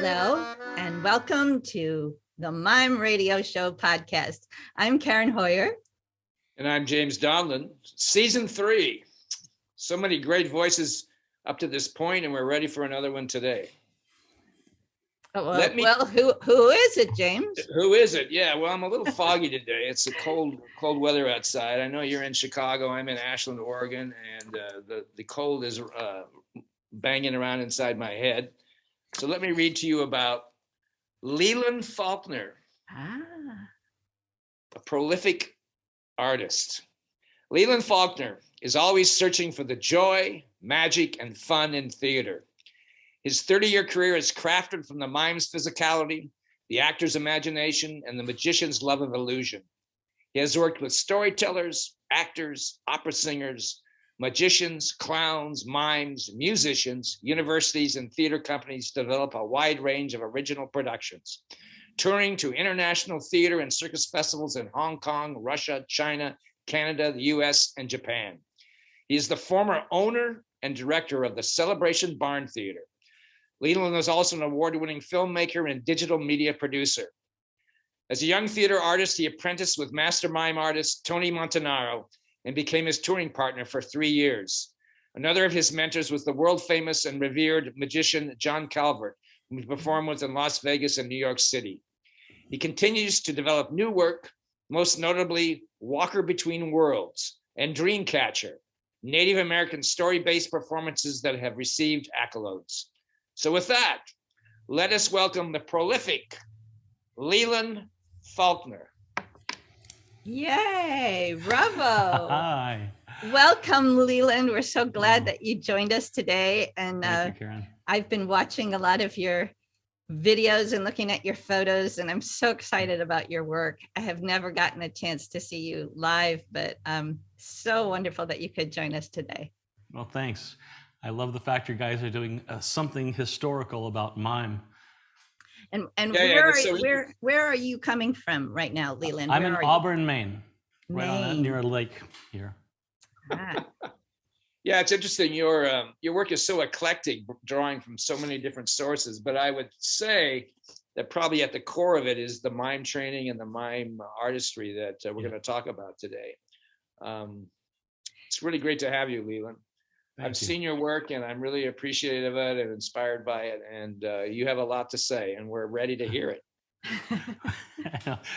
Hello, and welcome to the Mime Radio Show podcast. I'm Karen Hoyer. And I'm James Donlin. Season 3. So many great voices up to this point, and we're ready for another one today. Who is it, James? Who is it? Yeah, well, I'm a little foggy today. It's a cold weather outside. I know you're in Chicago. I'm in Ashland, Oregon, and the cold is banging around inside my head. So let me read to you about Leland Faulkner, a prolific artist. Leland Faulkner is always searching for the joy, magic, and fun in theater. His 30-year career is crafted from the mime's physicality, the actor's imagination, and the magician's love of illusion. He has worked with storytellers, actors, opera singers, magicians, clowns, mimes, musicians, universities, and theater companies to develop a wide range of original productions, touring to international theater and circus festivals in Hong Kong, Russia, China, Canada, the US, and Japan. He is the former owner and director of the Celebration Barn Theater. Leland is also an award-winning filmmaker and digital media producer. As a young theater artist, he apprenticed with master mime artist Tony Montanaro and became his touring partner for 3 years. Another of his mentors was the world-famous and revered magician John Calvert, whom he performed with in Las Vegas and New York City. He continues to develop new work, most notably Walker Between Worlds and Dreamcatcher, Native American story-based performances that have received accolades. So with that, let us welcome the prolific Leland Faulkner. Yay, bravo. Hi. Welcome, Leland. We're so glad that you joined us today. And Thank you, Karen. I've been watching a lot of your videos and looking at your photos, and I'm so excited about your work. I have never gotten a chance to see you live, but so wonderful that you could join us today. Well, thanks. I love the fact you guys are doing something historical about mime. And where are you coming from right now, Leland? I'm in Auburn, Maine, right on near a lake here. Yeah, it's interesting. Your work is so eclectic, drawing from so many different sources. But I would say that probably at the core of it is the mime training and the mime artistry that we're going to talk about today. It's really great to have you, Leland. I've seen your work, and I'm really appreciative of it and inspired by it. And you have a lot to say, and we're ready to hear it.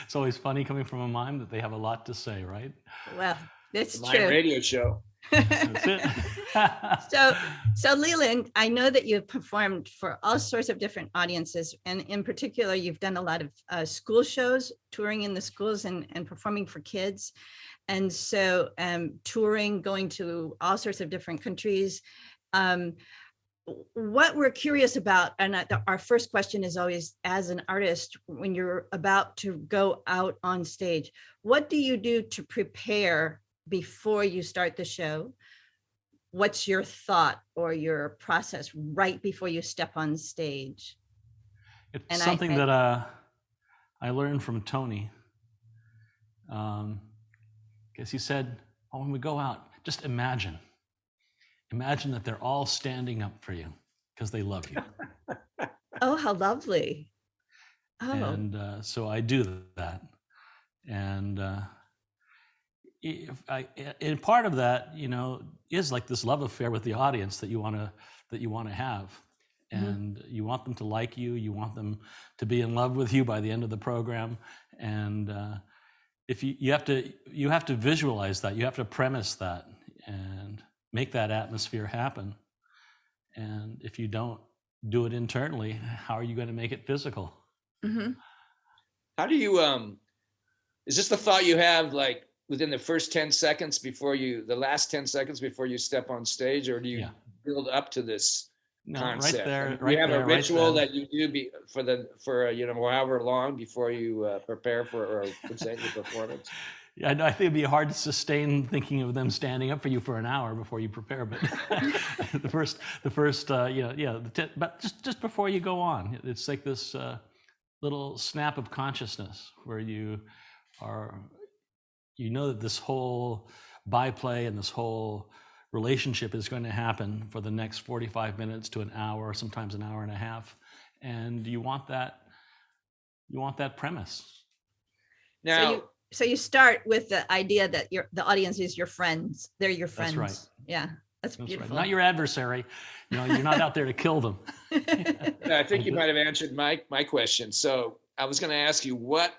It's always funny coming from a mime that they have a lot to say, right? Well, that's the true. Mime radio show. That's it. So Leland, I know that you've performed for all sorts of different audiences, and in particular, you've done a lot of school shows, touring in the schools and performing for kids. And so touring, going to all sorts of different countries. What we're curious about, and our first question is always, as an artist, when you're about to go out on stage, what do you do to prepare before you start the show? What's your thought or your process right before you step on stage? It's something that I learned from Tony. Because he said, when we go out, just imagine that they're all standing up for you because they love you. Oh, how lovely. Oh. And so I do that. And and part of that, is like this love affair with the audience that you want to have. And you want them to like you. You want them to be in love with you by the end of the program. And if you have to visualize that, you have to premise that and make that atmosphere happen. And if you don't do it internally, how are you going to make it physical? Mm-hmm. How do you is this the thought you have like within the first 10 seconds the last 10 seconds before you step on stage, or do you build up to this concept? Right there. You have a ritual that you do for however long before you prepare for or present your performance. Yeah, I think it'd be hard to sustain thinking of them standing up for you for an hour before you prepare. But but just before you go on, it's like this little snap of consciousness where you know that this whole byplay and this whole relationship is going to happen for the next 45 minutes to an hour, sometimes an hour and a half. and you want that premise. Now, So you start with the idea that the audience is your friends. They're your friends. That's right. Yeah, that's Right. beautiful. Not your adversary. You're not out there to kill them. I think you might have answered my question. So I was going to ask you, what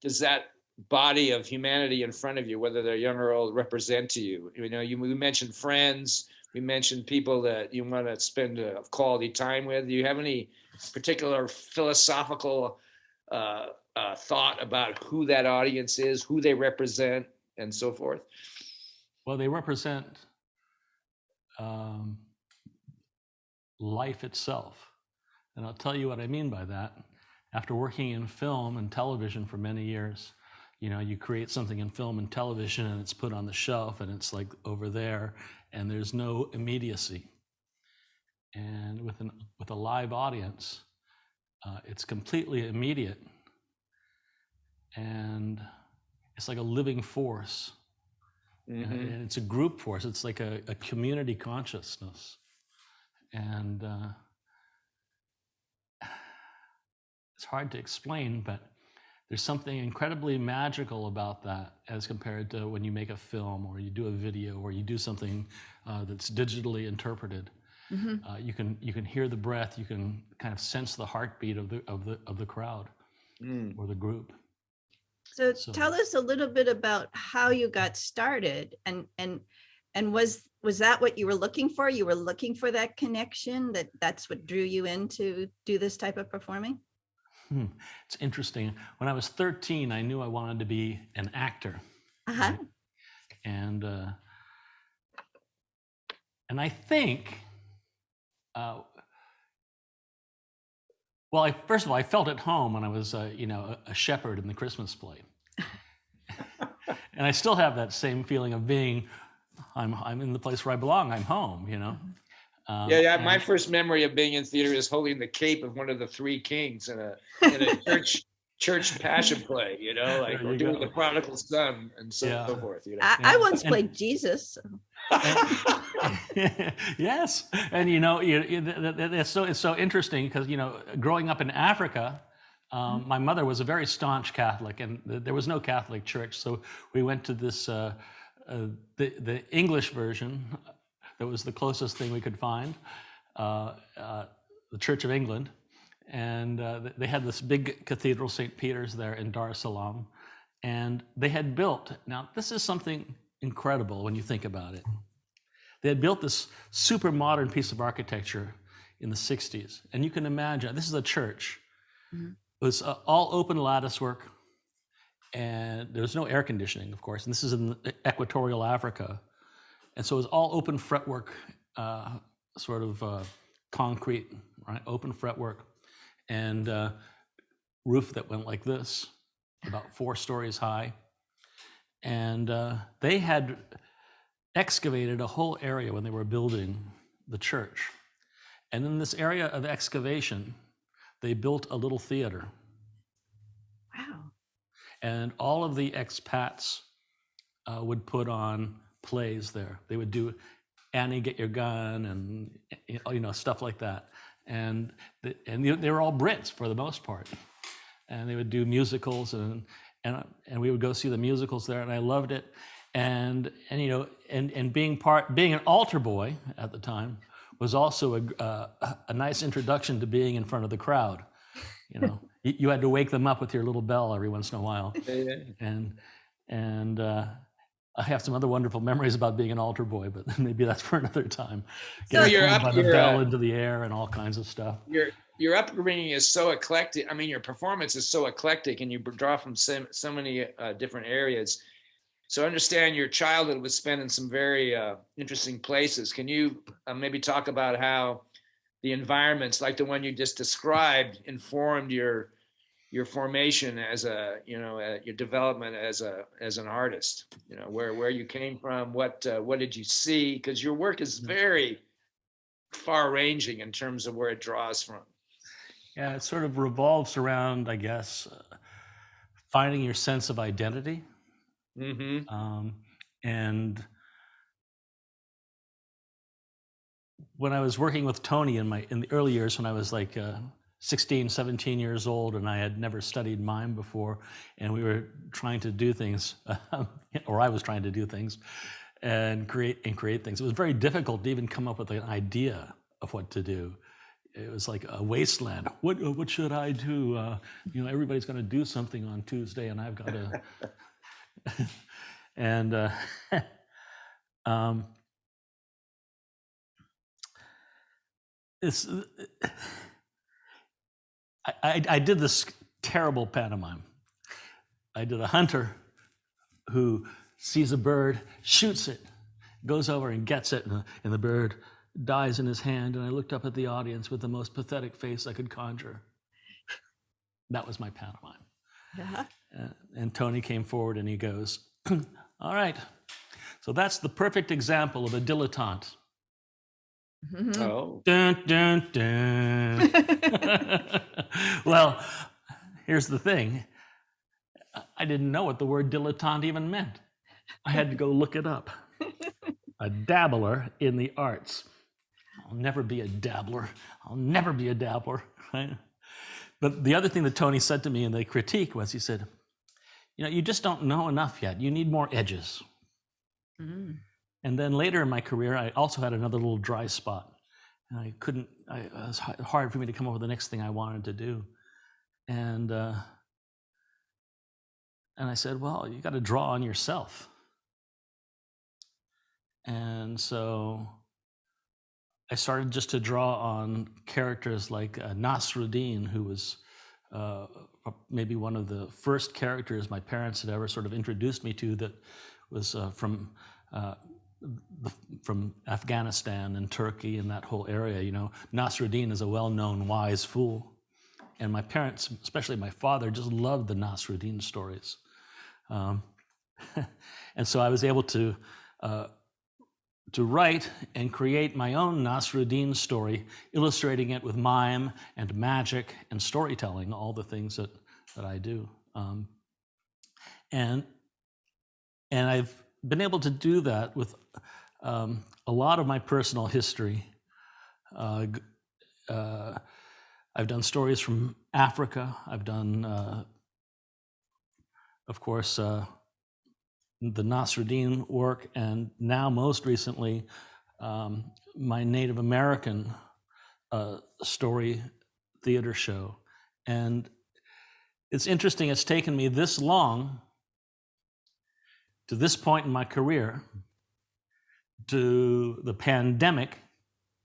does that body of humanity in front of you, whether they're young or old, represent to you? We mentioned friends. We mentioned people that you want to spend a quality time with. Do you have any particular philosophical thought about who that audience is, who they represent, and so forth? Well, they represent life itself. And I'll tell you what I mean by that. After working in film and television for many years, you create something in film and television and it's put on the shelf and it's like over there and there's no immediacy. And with a live audience, it's completely immediate. And it's like a living force. Mm-hmm. And it's a group force. It's like a community consciousness. And it's hard to explain, but there's something incredibly magical about that as compared to when you make a film or you do a video or you do something that's digitally interpreted. Mm-hmm. You can hear the breath. You can kind of sense the heartbeat of the crowd or the group. So tell us a little bit about how you got started, and was that what you were looking for? You were looking for that connection, that's what drew you in to do this type of performing? It's interesting. When I was 13, I knew I wanted to be an actor. Uh-huh. Right? And I think, first of all, I felt at home when I was, a shepherd in the Christmas play. And I still have that same feeling of being, I'm in the place where I belong. I'm home, My first memory of being in theater is holding the cape of one of the three kings in a church passion play, or doing the prodigal son and so forth. I once played Jesus. Yes, and it's so interesting because growing up in Africa, my mother was a very staunch Catholic, and there was no Catholic church, so we went to this the English version. That was the closest thing we could find, the Church of England, and they had this big cathedral, St. Peter's, there in Dar es Salaam, and they had built. Now, this is something incredible when you think about it. They had built this super modern piece of architecture in the 60s. And you can imagine, this is a church. Mm-hmm. It was all open lattice work. And there was no air conditioning, of course. And this is in equatorial Africa. And so it was all open fretwork, concrete, right? Open fretwork. And roof that went like this, about 4 stories high. And they had excavated a whole area when they were building the church. And in this area of excavation, they built a little theater. Wow. And all of the expats would put on plays there. They would do Annie, Get Your Gun, and stuff like that. And they were all Brits for the most part. And they would do musicals, and we would go see the musicals there, and I loved it. And being an altar boy at the time was also a nice introduction to being in front of the crowd. You had to wake them up with your little bell every once in a while. And I have some other wonderful memories about being an altar boy, but maybe that's for another time. So you're up by the bell into the air and all kinds of stuff. Your upbringing is so eclectic. I mean, your performance is so eclectic, and you draw from so many different areas. So I understand your childhood was spent in some very interesting places. Can you maybe talk about how the environments, like the one you just described, informed your formation as your development as an artist? Where you came from, what did you see? Because your work is very far-ranging in terms of where it draws from. Yeah, it sort of revolves around, I guess, finding your sense of identity. Mm-hmm. And when I was working with Tony in the early years, when I was like 16, 17 years old, and I had never studied mime before, and we were trying to do things, or I was trying to do things, and create things. It was very difficult to even come up with an idea of what to do. It was like a wasteland. What should I do? Everybody's going to do something on Tuesday, and I've got to. And I did this terrible pantomime. I did a hunter who sees a bird, shoots it, goes over and gets it, and the bird dies in his hand. And I looked up at the audience with the most pathetic face I could conjure. That was my pantomime. Yeah. And Tony came forward and he goes, all right, so that's the perfect example of a dilettante. Mm-hmm. Oh. Dun, dun, dun. Well, here's the thing. I didn't know what the word dilettante even meant. I had to go look it up. A dabbler in the arts. I'll never be a dabbler. I'll never be a dabbler. Right? But the other thing that Tony said to me in the critique was, he said, you just don't know enough yet. You need more edges. Mm. And then later in my career, I also had another little dry spot. And it was hard for me to come up with the next thing I wanted to do. And I said, well, you got to draw on yourself. And so I started just to draw on characters like Nasruddin, who was maybe one of the first characters my parents had ever sort of introduced me to, that was from Afghanistan and Turkey and that whole area. Nasruddin is a well-known wise fool. And my parents, especially my father, just loved the Nasruddin stories. And so I was able to write and create my own Nasruddin story, illustrating it with mime and magic and storytelling, all the things that I do. And I've been able to do that with a lot of my personal history. I've done stories from Africa. I've done, of course, the Nasruddin work, and now most recently, my Native American story theater show. And it's interesting, it's taken me this long, to this point in my career, to the pandemic,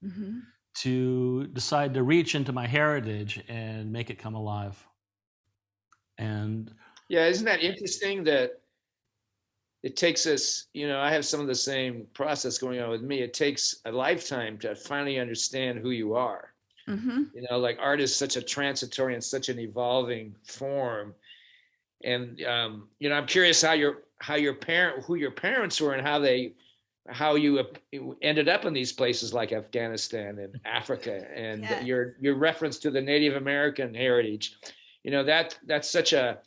mm-hmm. to decide to reach into my heritage and make it come alive. And yeah, isn't that interesting that it takes us, I have some of the same process going on with me. It takes a lifetime to finally understand who you are. Mm-hmm. Like art is such a transitory and such an evolving form. And, I'm curious who your parents were and how you ended up in these places like Afghanistan and Africa, and yeah. your reference to the Native American heritage, that's such a,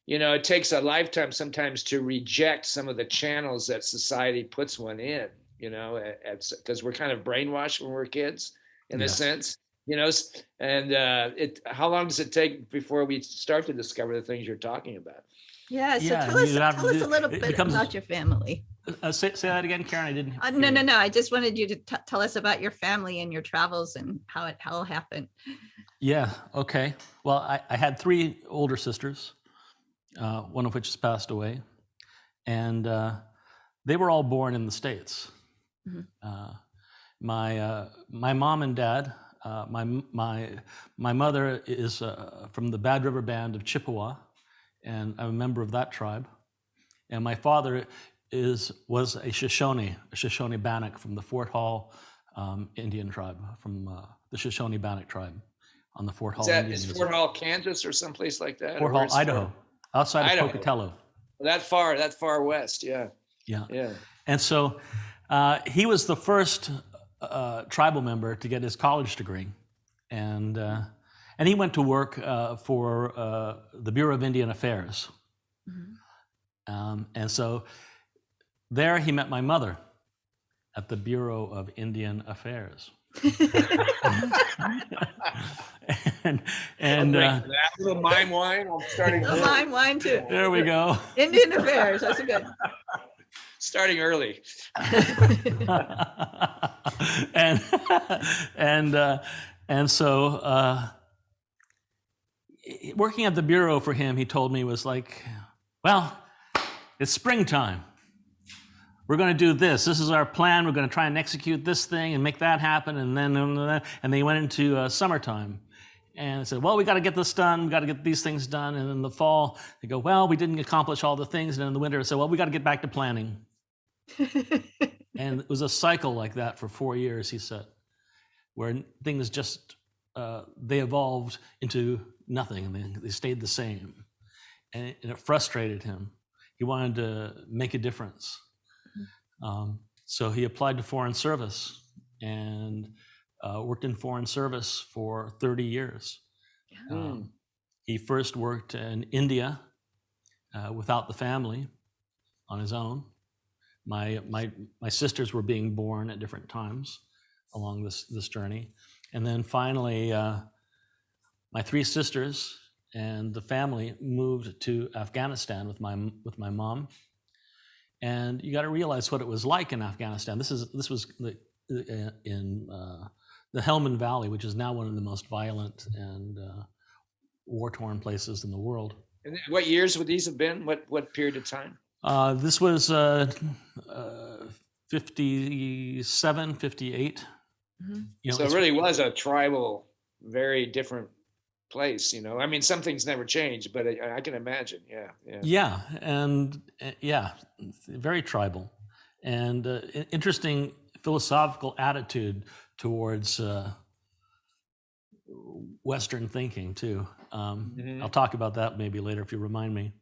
it takes a lifetime sometimes to reject some of the channels that society puts one in, because we're kind of brainwashed when we're kids in a sense, and how long does it take before we start to discover the things you're talking about? Yeah, so tell us a little bit about your family. Say that again, Karen. I didn't. No. I just wanted you to tell us about your family and your travels and how it all happened. Yeah. Okay. Well, I had 3 older sisters, one of which has passed away, and they were all born in the States. Mm-hmm. My mom and dad. My mother is from the Bad River Band of Chippewa, and I'm a member of that tribe. And my father was a Shoshone Bannock from the Fort Hall Indian tribe, from the Shoshone Bannock tribe on the Fort Hall Indian. Is Fort Hall, Kansas, or someplace like that? Fort Hall, Idaho, outside of Pocatello. That far west, yeah. Yeah. And so he was the first tribal member to get his college degree, and he went to work for the Bureau of Indian Affairs. Mm-hmm. And so there he met my mother, at the Bureau of Indian Affairs. and that little mime wine. I'm starting. Oh, mime wine too. There we go. Indian Affairs. That's good. Starting early. and so working at the Bureau for him, he told me, was like, well, it's springtime. We're going to do this. This is our plan. We're going to try and execute this thing and make that happen. And then they went into summertime. And I said, well, we got to get this done. We got to get these things done. And in the fall, they go, well, we didn't accomplish all the things. And in the winter, I said, well, we got to get back to planning. And it was a cycle like that for 4 years, he said, where things just, they evolved into nothing. And they stayed the same. And it frustrated him. He wanted to make a difference. So he applied to foreign service and worked in foreign service for 30 years. He first worked in India without the family, on his own. My sisters were being born at different times along this journey, and then finally my 3 sisters and the family moved to Afghanistan with my mom. And you got to realize what it was like in Afghanistan. This was in the Helmand Valley, which is now one of the most violent and war-torn places in the world. And what years would these have been? What period of time? This was 57, 58. Mm-hmm. You know, so it really was a tribal, very different place, you know. I mean, some things never change, but I can imagine. Yeah, and very tribal, and interesting philosophical attitude towards Western thinking too. I'll talk about that maybe later if you remind me.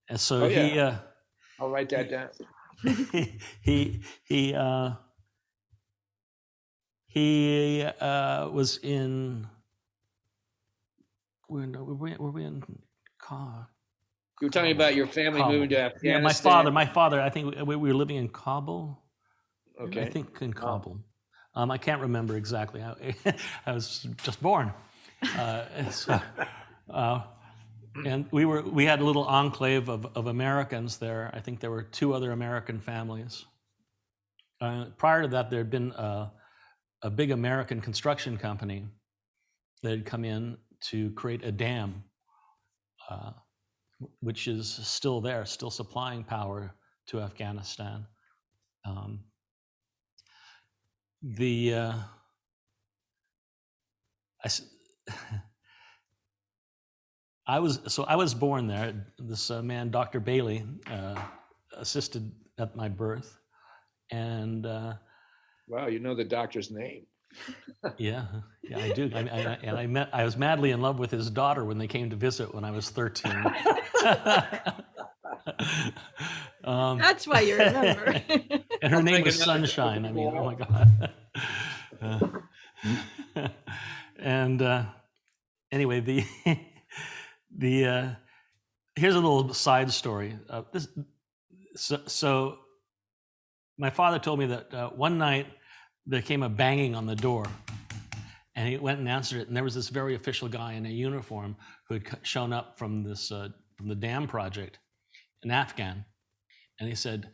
And so I'll write that down. He was in. Were we in? You were telling me about your family Kabul. moving to Afghanistan. Yeah, my father. I think we were living in Kabul. Okay. I think in Kabul. I can't remember exactly. I was just born. And we had a little enclave of Americans there. I think there were 2 other American families. Prior to that, there had been a big American construction company that had come in to create a dam, which is still there, still supplying power to Afghanistan. I was born there. This man, Dr. Bailey, assisted at my birth, and wow, you know the doctor's name. Yeah, I do. I was madly in love with his daughter when they came to visit when I was 13. That's why you remember. And her name was Sunshine. I mean, oh my God. And anyway, the here's a little side story. So my father told me that one night there came a banging on the door, and he went and answered it. And there was this very official guy in a uniform who had shown up from the dam project, an Afghan, and he said,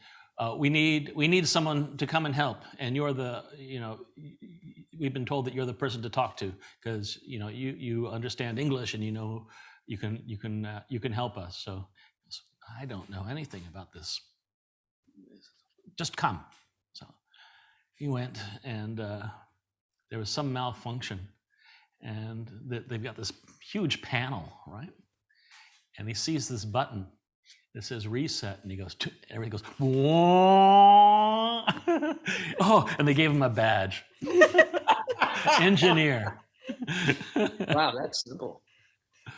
"We need someone to come and help. And we've been told that you're the person to talk to because you understand English and you can help us." So I don't know anything about this. Just come. So he went, and there was some malfunction, and they've got this huge panel, right? And he sees this button that says reset, and he goes, everybody goes, whoa. Oh, and they gave him a badge. Engineer. Wow, that's simple.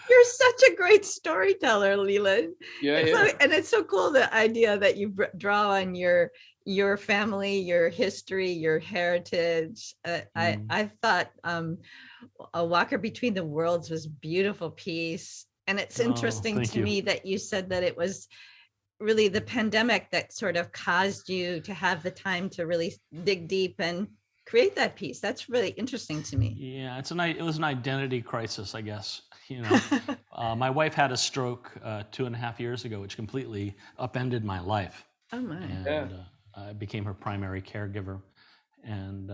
You're such a great storyteller, Leland. Yeah. And it's so cool, the idea that you draw on your family, your history, your heritage. I thought A Walker Between the Worlds was a beautiful piece. And it's interesting to me that you said that it was really the pandemic that sort of caused you to have the time to really dig deep and create that piece. That's really interesting to me. Yeah, it was an identity crisis, I guess. You know, my wife had a stroke 2.5 years ago, which completely upended my life, Oh my. and I became her primary caregiver, and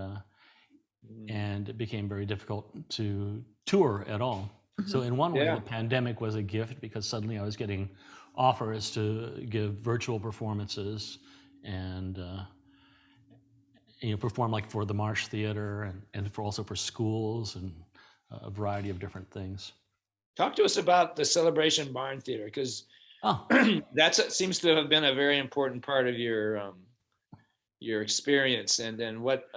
it became very difficult to tour at all. So in one way, the pandemic was a gift because suddenly I was getting offers to give virtual performances and perform like for the Marsh Theater and also for schools and a variety of different things. Talk to us about the Celebration Barn Theater, because that seems to have been a very important part of your experience. And then what,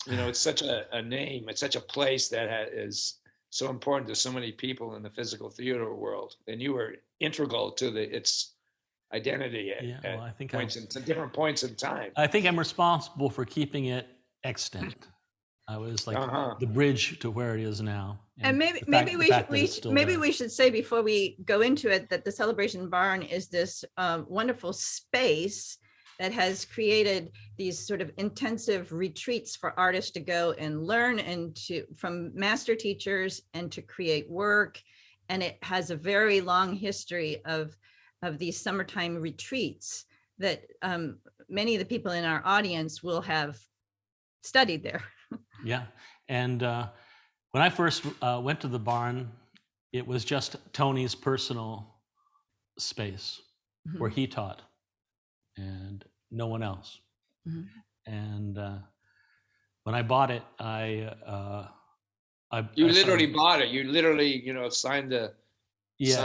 it's such a name, it's such a place that is so important to so many people in the physical theater world. And you were integral to its identity at different points in time. I think I'm responsible for keeping it extant. I was like the bridge to where it is now. And maybe we should say before we go into it that the Celebration Barn is this wonderful space that has created these sort of intensive retreats for artists to go and learn from master teachers and to create work. And it has a very long history of these summertime retreats that many of the people in our audience will have studied there. Yeah. And when I first went to the barn, it was just Tony's personal space where he taught and no one else. And when I bought it, You literally bought it. You literally, signed the Yes,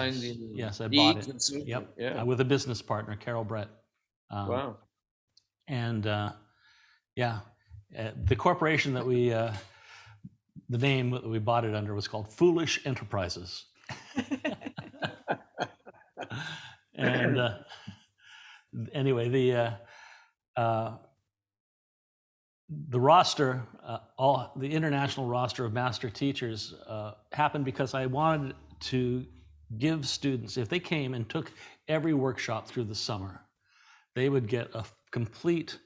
I bought it. Yep. Yeah. With a business partner, Carol Brett. Wow. And the corporation that the name that we bought it under was called Foolish Enterprises. And anyway, the roster, the international roster of master teachers happened because I wanted to give students, if they came and took every workshop through the summer, they would get a complete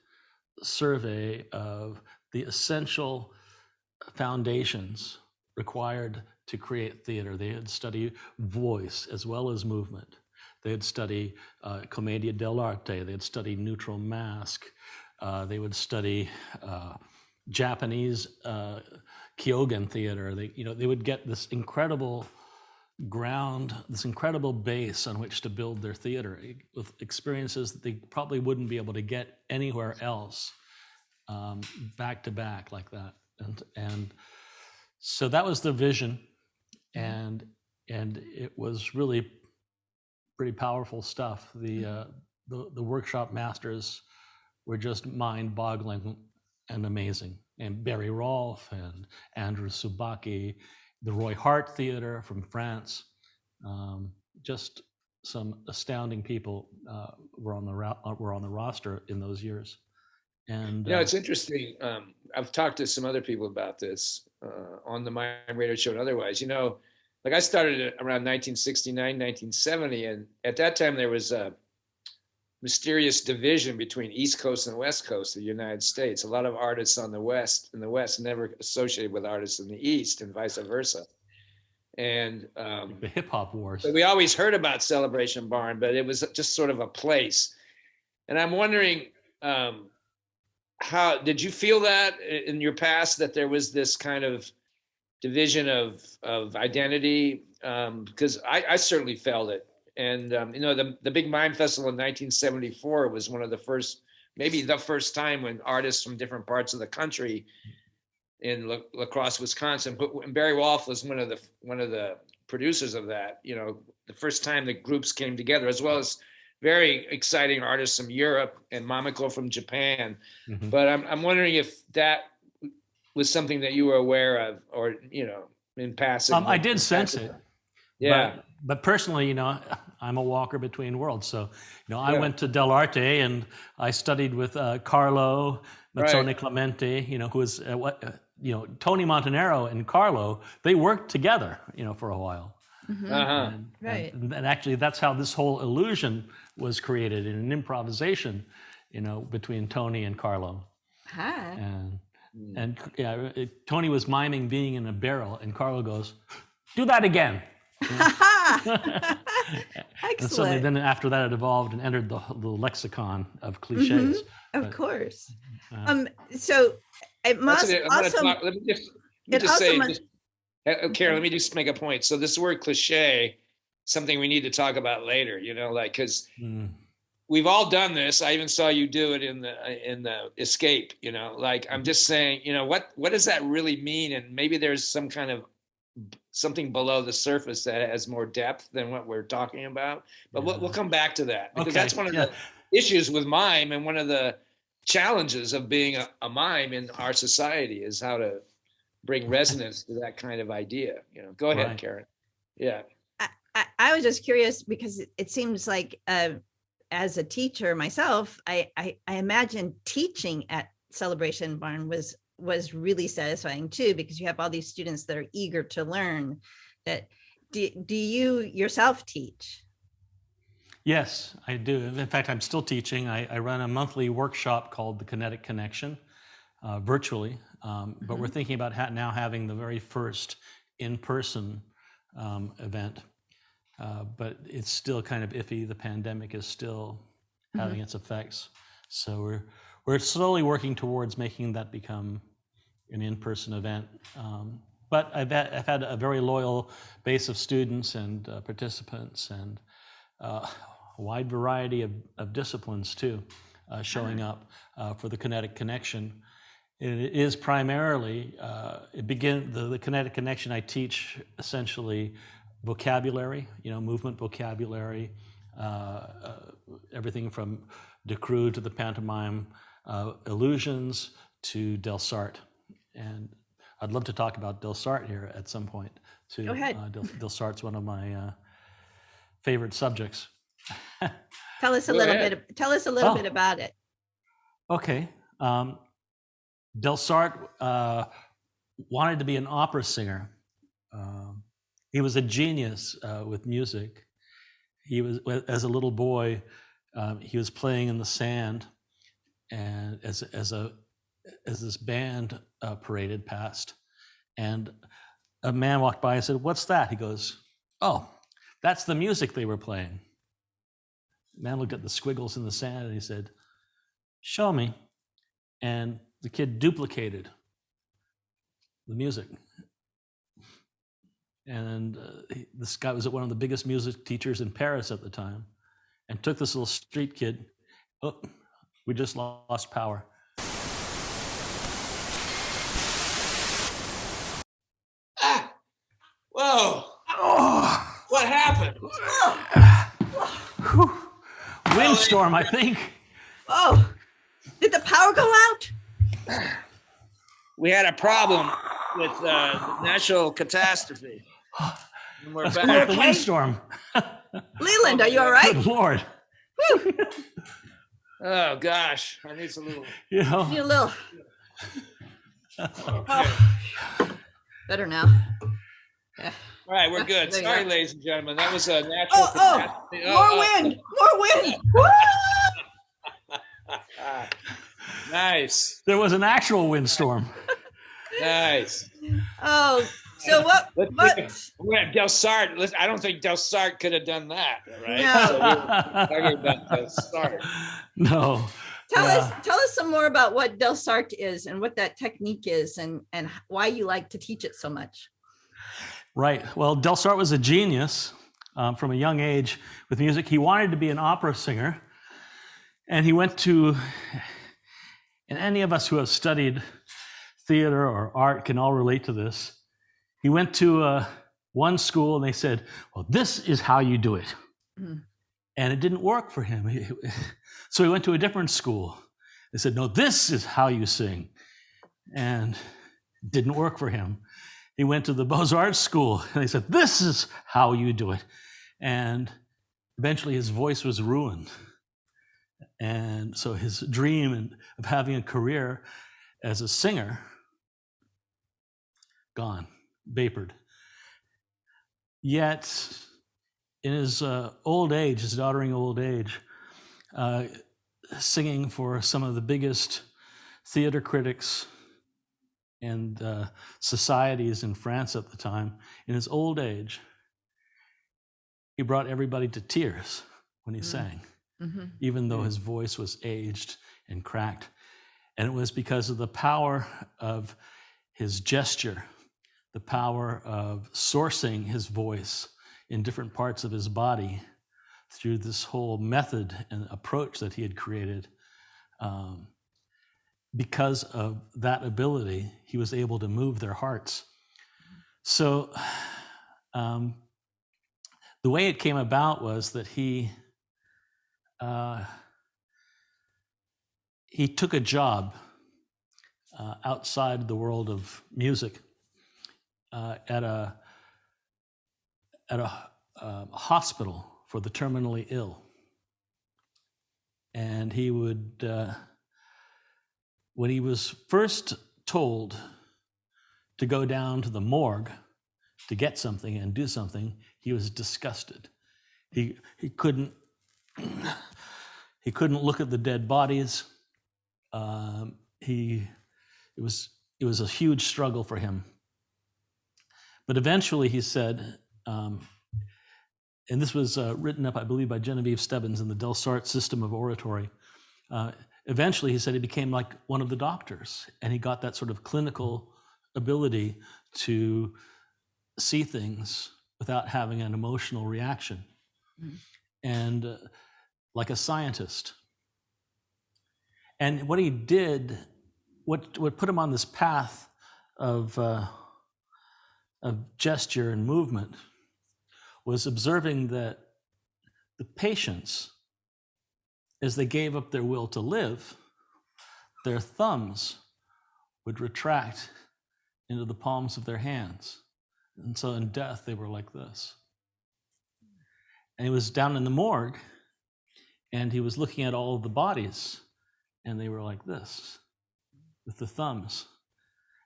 survey of the essential foundations required to create theater. They had studied voice as well as movement. They had studied commedia dell'arte. They had studied neutral mask. They would study Japanese Kyogen theater. They would get this incredible ground, this incredible base on which to build their theater with experiences that they probably wouldn't be able to get anywhere else, back to back like that. And so that was the vision, and it was really pretty powerful stuff. The workshop masters were just mind-boggling and amazing. And Barry Rolfe and Andrew Subaki, the Roy Hart Theater from France, just some astounding people were on the roster in those years. And it's interesting. I've talked to some other people about this on the Mime Radio Show and otherwise. Like I started around 1969, 1970, and at that time there was a mysterious division between East Coast and West Coast of the United States. A lot of artists in the West never associated with artists in the East, and vice versa. And the hip hop wars. We always heard about Celebration Barn, but it was just sort of a place. And I'm wondering, how did you feel that in your past, that there was this kind of division of identity? Because I certainly felt it. And the Big Mime Festival in 1974 was one of the first, maybe the first time when artists from different parts of the country in La Crosse, Wisconsin, and Barry Rolfe was one of the producers of that. The first time the groups came together, as well as very exciting artists from Europe and Mamiko from Japan. Mm-hmm. But I'm wondering if that was something that you were aware of, or in passing. I did sense it. Yeah. But personally, I'm a walker between worlds. So, I went to dell'arte and I studied with Carlo Mazzoni Clemente, who was Tony Montanaro and Carlo. They worked together, for a while. Uh-huh. Right. And actually, that's how this whole illusion was created in an improvisation, between Tony and Carlo. Huh. And Tony was miming being in a barrel, and Carlo goes, "Do that again." And suddenly, Excellent. then after that, it evolved and entered the lexicon of cliches. Of But, course. So it must also. Let me It just also say, must. Karen, let me just make a point. So this word cliche, something we need to talk about later, because we've all done this. I even saw you do it in the Escape, I'm just saying, what does that really mean? And maybe there's some kind of something below the surface that has more depth than what we're talking about, but we'll come back to that, because that's one of the issues with mime, and one of the challenges of being a mime in our society is how to bring resonance to that kind of idea. Go ahead, right. Karen. Yeah. I was just curious, because it seems like as a teacher myself, I imagine teaching at Celebration Barn was really satisfying too, because you have all these students that are eager to learn. Do you yourself teach? Yes, I do. In fact, I'm still teaching. I run a monthly workshop called the Kinetic Connection, virtually, but we're thinking about now having the very first in-person event, but it's still kind of iffy. The pandemic is still having its effects, so we're slowly working towards making that become an in-person event. But I've had a very loyal base of students and participants, and a wide variety of disciplines too, showing up for the Kinetic Connection. It is primarily, the Kinetic Connection, I teach essentially vocabulary, movement vocabulary, everything from Decru to the pantomime, illusions to Delsarte. And I'd love to talk about Delsarte here at some point too. Go ahead. Delsarte's one of my favorite subjects. Tell us a little bit about it. Okay. Delsarte wanted to be an opera singer. He was a genius with music. He was, as a little boy, he was playing in the sand, and as this band paraded past, and a man walked by and said, "What's that?" He goes, "Oh, that's the music they were playing." The man looked at the squiggles in the sand and he said, "Show me." And the kid duplicated the music. And this guy was one of the biggest music teachers in Paris at the time, and took this little street kid. Oh, we just lost power. Ah! Whoa! Oh. What happened? Windstorm, I think. Oh, did the power go out? We had a problem with the natural catastrophe. And we're back. The windstorm. Leland, are you all right? Good Lord. Oh gosh, I need a little. Need a little. Oh. Better now. Yeah. All right, we're good. Sorry, ladies and gentlemen. That was a natural catastrophe. More wind! More wind! Nice. There was an actual windstorm. Nice. Oh, so what? Delsarte. I don't think Delsarte could have done that, right? No. So we were talking about Delsarte. No. Tell us some more about what Delsarte is and what that technique is, and why you like to teach it so much. Right. Well, Delsarte was a genius from a young age with music. He wanted to be an opera singer, and he went to, and any of us who have studied theater or art can all relate to this. He went to one school and they said, "Well, this is how you do it." Mm. And it didn't work for him. So he went to a different school. They said, "No, this is how you sing." And it didn't work for him. He went to the Beaux-Arts school and they said, "This is how you do it." And eventually his voice was ruined. And so his dream of having a career as a singer, gone, vapored. Yet, in his old age, his doddering old age, singing for some of the biggest theater critics and societies in France at the time, in his old age, he brought everybody to tears when he sang, even though his voice was aged and cracked. And it was because of the power of his gesture, the power of sourcing his voice in different parts of his body through this whole method and approach that he had created. Because of that ability, he was able to move their hearts. So the way it came about was that he took a job outside the world of music at a hospital for the terminally ill. And he would, when he was first told to go down to the morgue to get something and do something, he was disgusted. He couldn't look at the dead bodies. It was a huge struggle for him. But eventually he said, and this was written up, I believe, by Genevieve Stebbins in the Delsarte System of Oratory. Eventually he said he became like one of the doctors, and he got that sort of clinical ability to see things without having an emotional reaction. And like a scientist. And what he did, what put him on this path of gesture and movement, was observing that the patients, as they gave up their will to live, their thumbs would retract into the palms of their hands. And so in death, they were like this. And he was down in the morgue, and he was looking at all of the bodies, and they were like this, with the thumbs.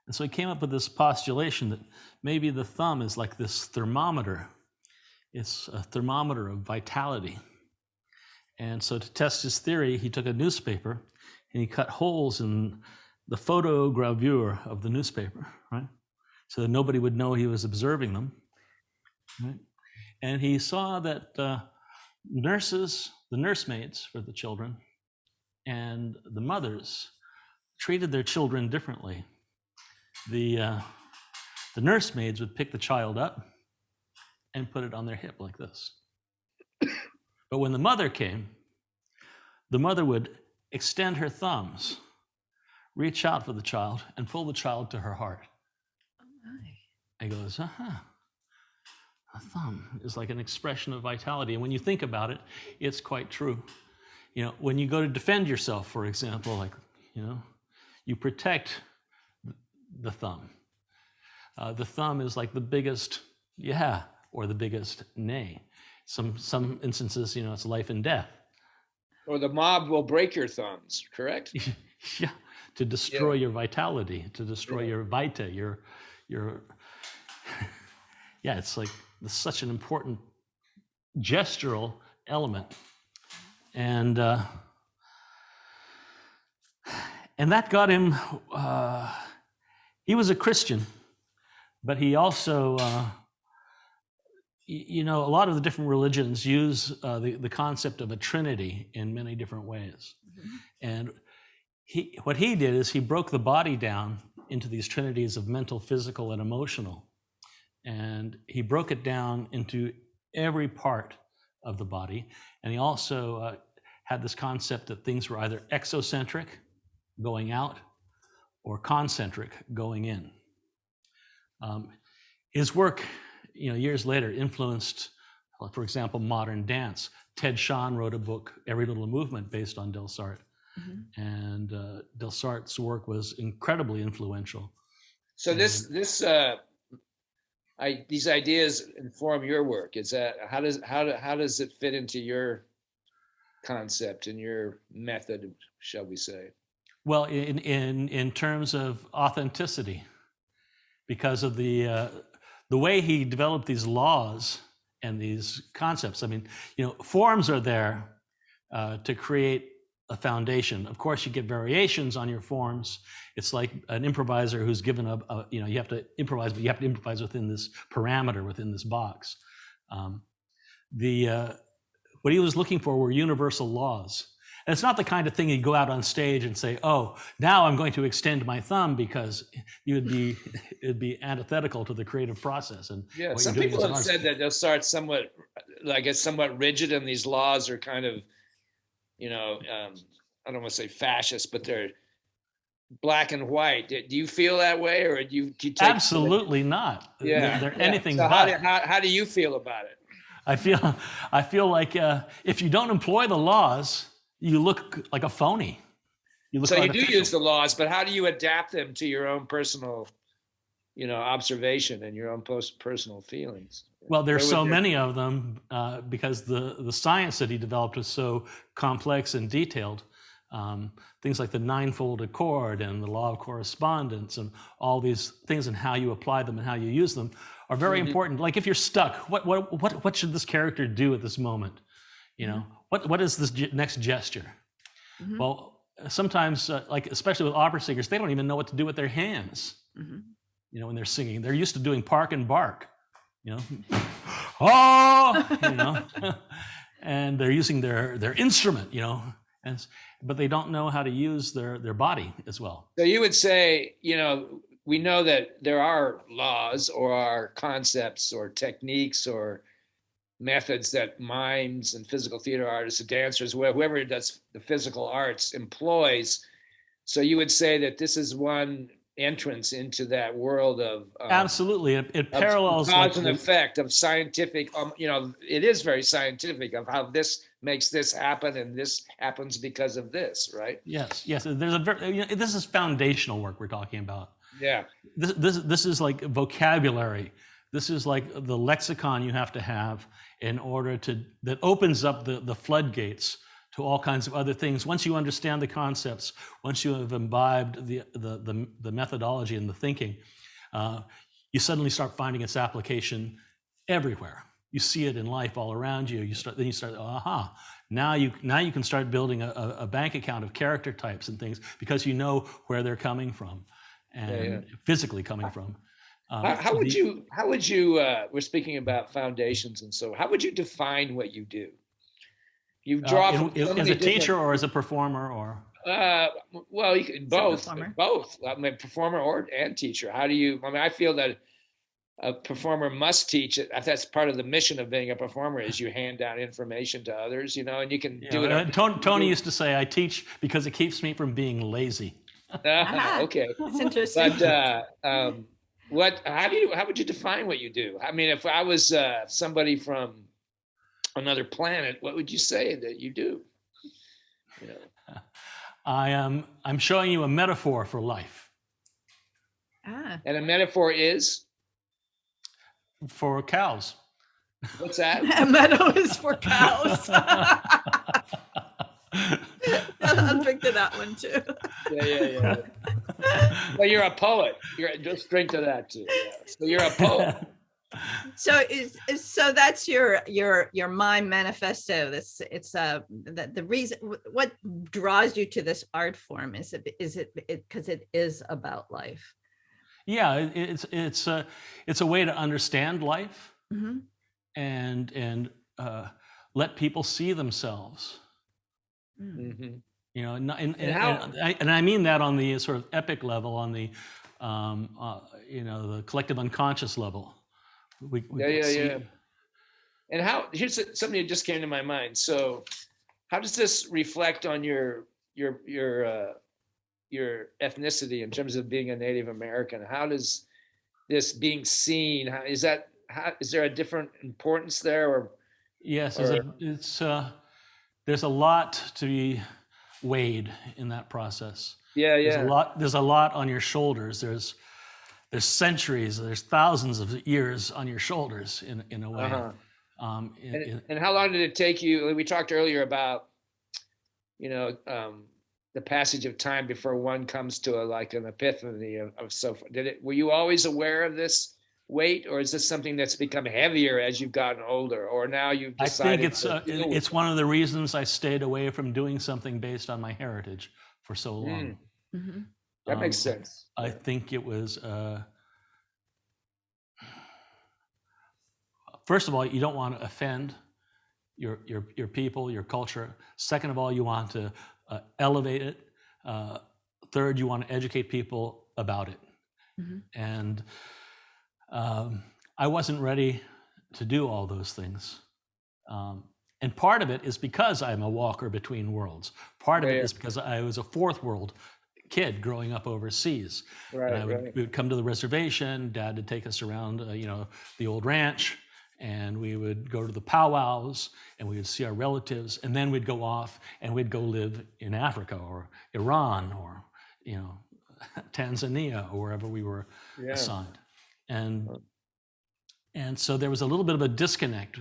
And so he came up with this postulation that maybe the thumb is like this thermometer. It's a thermometer of vitality. And so to test his theory, he took a newspaper and he cut holes in the photogravure of the newspaper, right? So that nobody would know he was observing them, right? And he saw that nurses, the nursemaids for the children, and the mothers treated their children differently. The nursemaids would pick the child up and put it on their hip like this. But when the mother came, the mother would extend her thumbs, reach out for the child, and pull the child to her heart. And he goes, a thumb is like an expression of vitality. And when you think about it, it's quite true. You know, when you go to defend yourself, for example, like, you know, you protect the thumb. The thumb is like the biggest yeah or the biggest nay. Some instances, you know, it's life and death. Or the mob will break your thumbs, correct? Yeah, to destroy your vitality, to destroy your vita, your yeah, it's like such an important gestural element. And that got him, he was a Christian, but he also, you know, a lot of the different religions use the concept of a trinity in many different ways. And what he did is he broke the body down into these trinities of mental, physical, and emotional. And he broke it down into every part of the body. And he also had this concept that things were either exocentric, going out, or concentric, going in. His work, you know, years later influenced, for example, modern dance. Ted Shawn wrote a book, Every Little Movement, based on Delsarte. And Delsarte's work was incredibly influential. So these ideas inform your work. Is that how does it fit into your concept and your method, shall we say? Well, in terms of authenticity, because of the the way he developed these laws and these concepts, I mean, forms are there to create a foundation. Of course, you get variations on your forms. It's like an improviser who's given you have to improvise, but you have to improvise within this parameter, within this box. What he was looking for were universal laws. And it's not the kind of thing you go out on stage and say, "Oh, now I'm going to extend my thumb," because it'd be antithetical to the creative process. And yeah, some people have said that they'll start somewhat rigid, and these laws are kind of, I don't want to say fascist, but they're black and white. Do you feel that way, or do you take absolutely not? Yeah, they're anything so but. How do you feel about it? I feel like if you don't employ the laws, you look like a phony. So you do use the laws, but how do you adapt them to your own personal, observation and your own personal feelings? Well, there's so many of them because the science that he developed was so complex and detailed. Things like the ninefold chord and the law of correspondence and all these things and how you apply them and how you use them are very important. Like if you're stuck, what should this character do at this moment? What is this next gesture? Mm-hmm. Well, sometimes, like especially with opera singers, they don't even know what to do with their hands. Mm-hmm. When they're singing, they're used to doing park and bark. And they're using their instrument. But they don't know how to use their body as well. So you would say, we know that there are laws or are concepts or techniques or methods that mimes and physical theater artists, dancers, whoever does the physical arts employs. So you would say that this is one entrance into that world of absolutely. It parallels cause and effect of scientific. It is very scientific of how this makes this happen, and this happens because of this, right? Yes. There's this is foundational work we're talking about. Yeah. This is like vocabulary. This is like the lexicon you have to have in order that opens up the floodgates to all kinds of other things. Once you understand the concepts, once you have imbibed the methodology and the thinking, you suddenly start finding its application everywhere. You see it in life all around you. Then you start, now you can start building a bank account of character types and things because you know where they're coming from and physically coming from. How would you? We're speking about foundations, and so how would you define what you do? You draw as a teacher or as a performer, or well, you can both. I mean, performer and teacher. How do you? I mean, I feel that a performer must teach it. That's part of the mission of being a performer is you hand down information to others, and you can do it. Tony used to say, "I teach because it keeps me from being lazy." Okay, that's interesting. But how would you define what you do? I mean, if I was somebody from another planet, what would you say that you do? I'm showing you a metaphor for life. And a metaphor is for cows. What's that? A meadow is for cows. I'll drink to that one too. Yeah. Well, you're a poet. Just drink to that too. Yeah. So you're a poet. So that's your Mime manifesto. It's the reason. What draws you to this art form is it because it is about life. Yeah, it's a way to understand life, mm-hmm. and let people see themselves. Mm-hmm. And I mean that on the sort of epic level, on the the collective unconscious level. Yeah. And here's something that just came to my mind. So, how does this reflect on your ethnicity in terms of being a Native American? How does this being seen? Is there a different importance there? Or yes, there's a lot to be weighed in that process. Yeah. There's a lot on your shoulders. There's centuries, there's thousands of years on your shoulders in a way. Uh-huh. And how long did it take you? We talked earlier about, the passage of time before one comes to an epiphany of so. Were you always aware of this weight, or is this something that's become heavier as you've gotten older, or now you've I think decided to deal with it's one of the reasons I stayed away from doing something based on my heritage for so long. Mhm. That makes sense. I think it was, first of all, you don't want to offend your people, your culture. Second of all, you want to elevate it. Third, you want to educate people about it. Mhm. And I wasn't ready to do all those things. And part of it is because I'm a walker between worlds. Part of it is because I was a fourth world kid growing up overseas. Right, and we would come to the reservation. Dad would take us around, the old ranch, and we would go to the powwows, and we would see our relatives, and then we'd go off and we'd go live in Africa or Iran or Tanzania or wherever we were assigned. And so there was a little bit of a disconnect,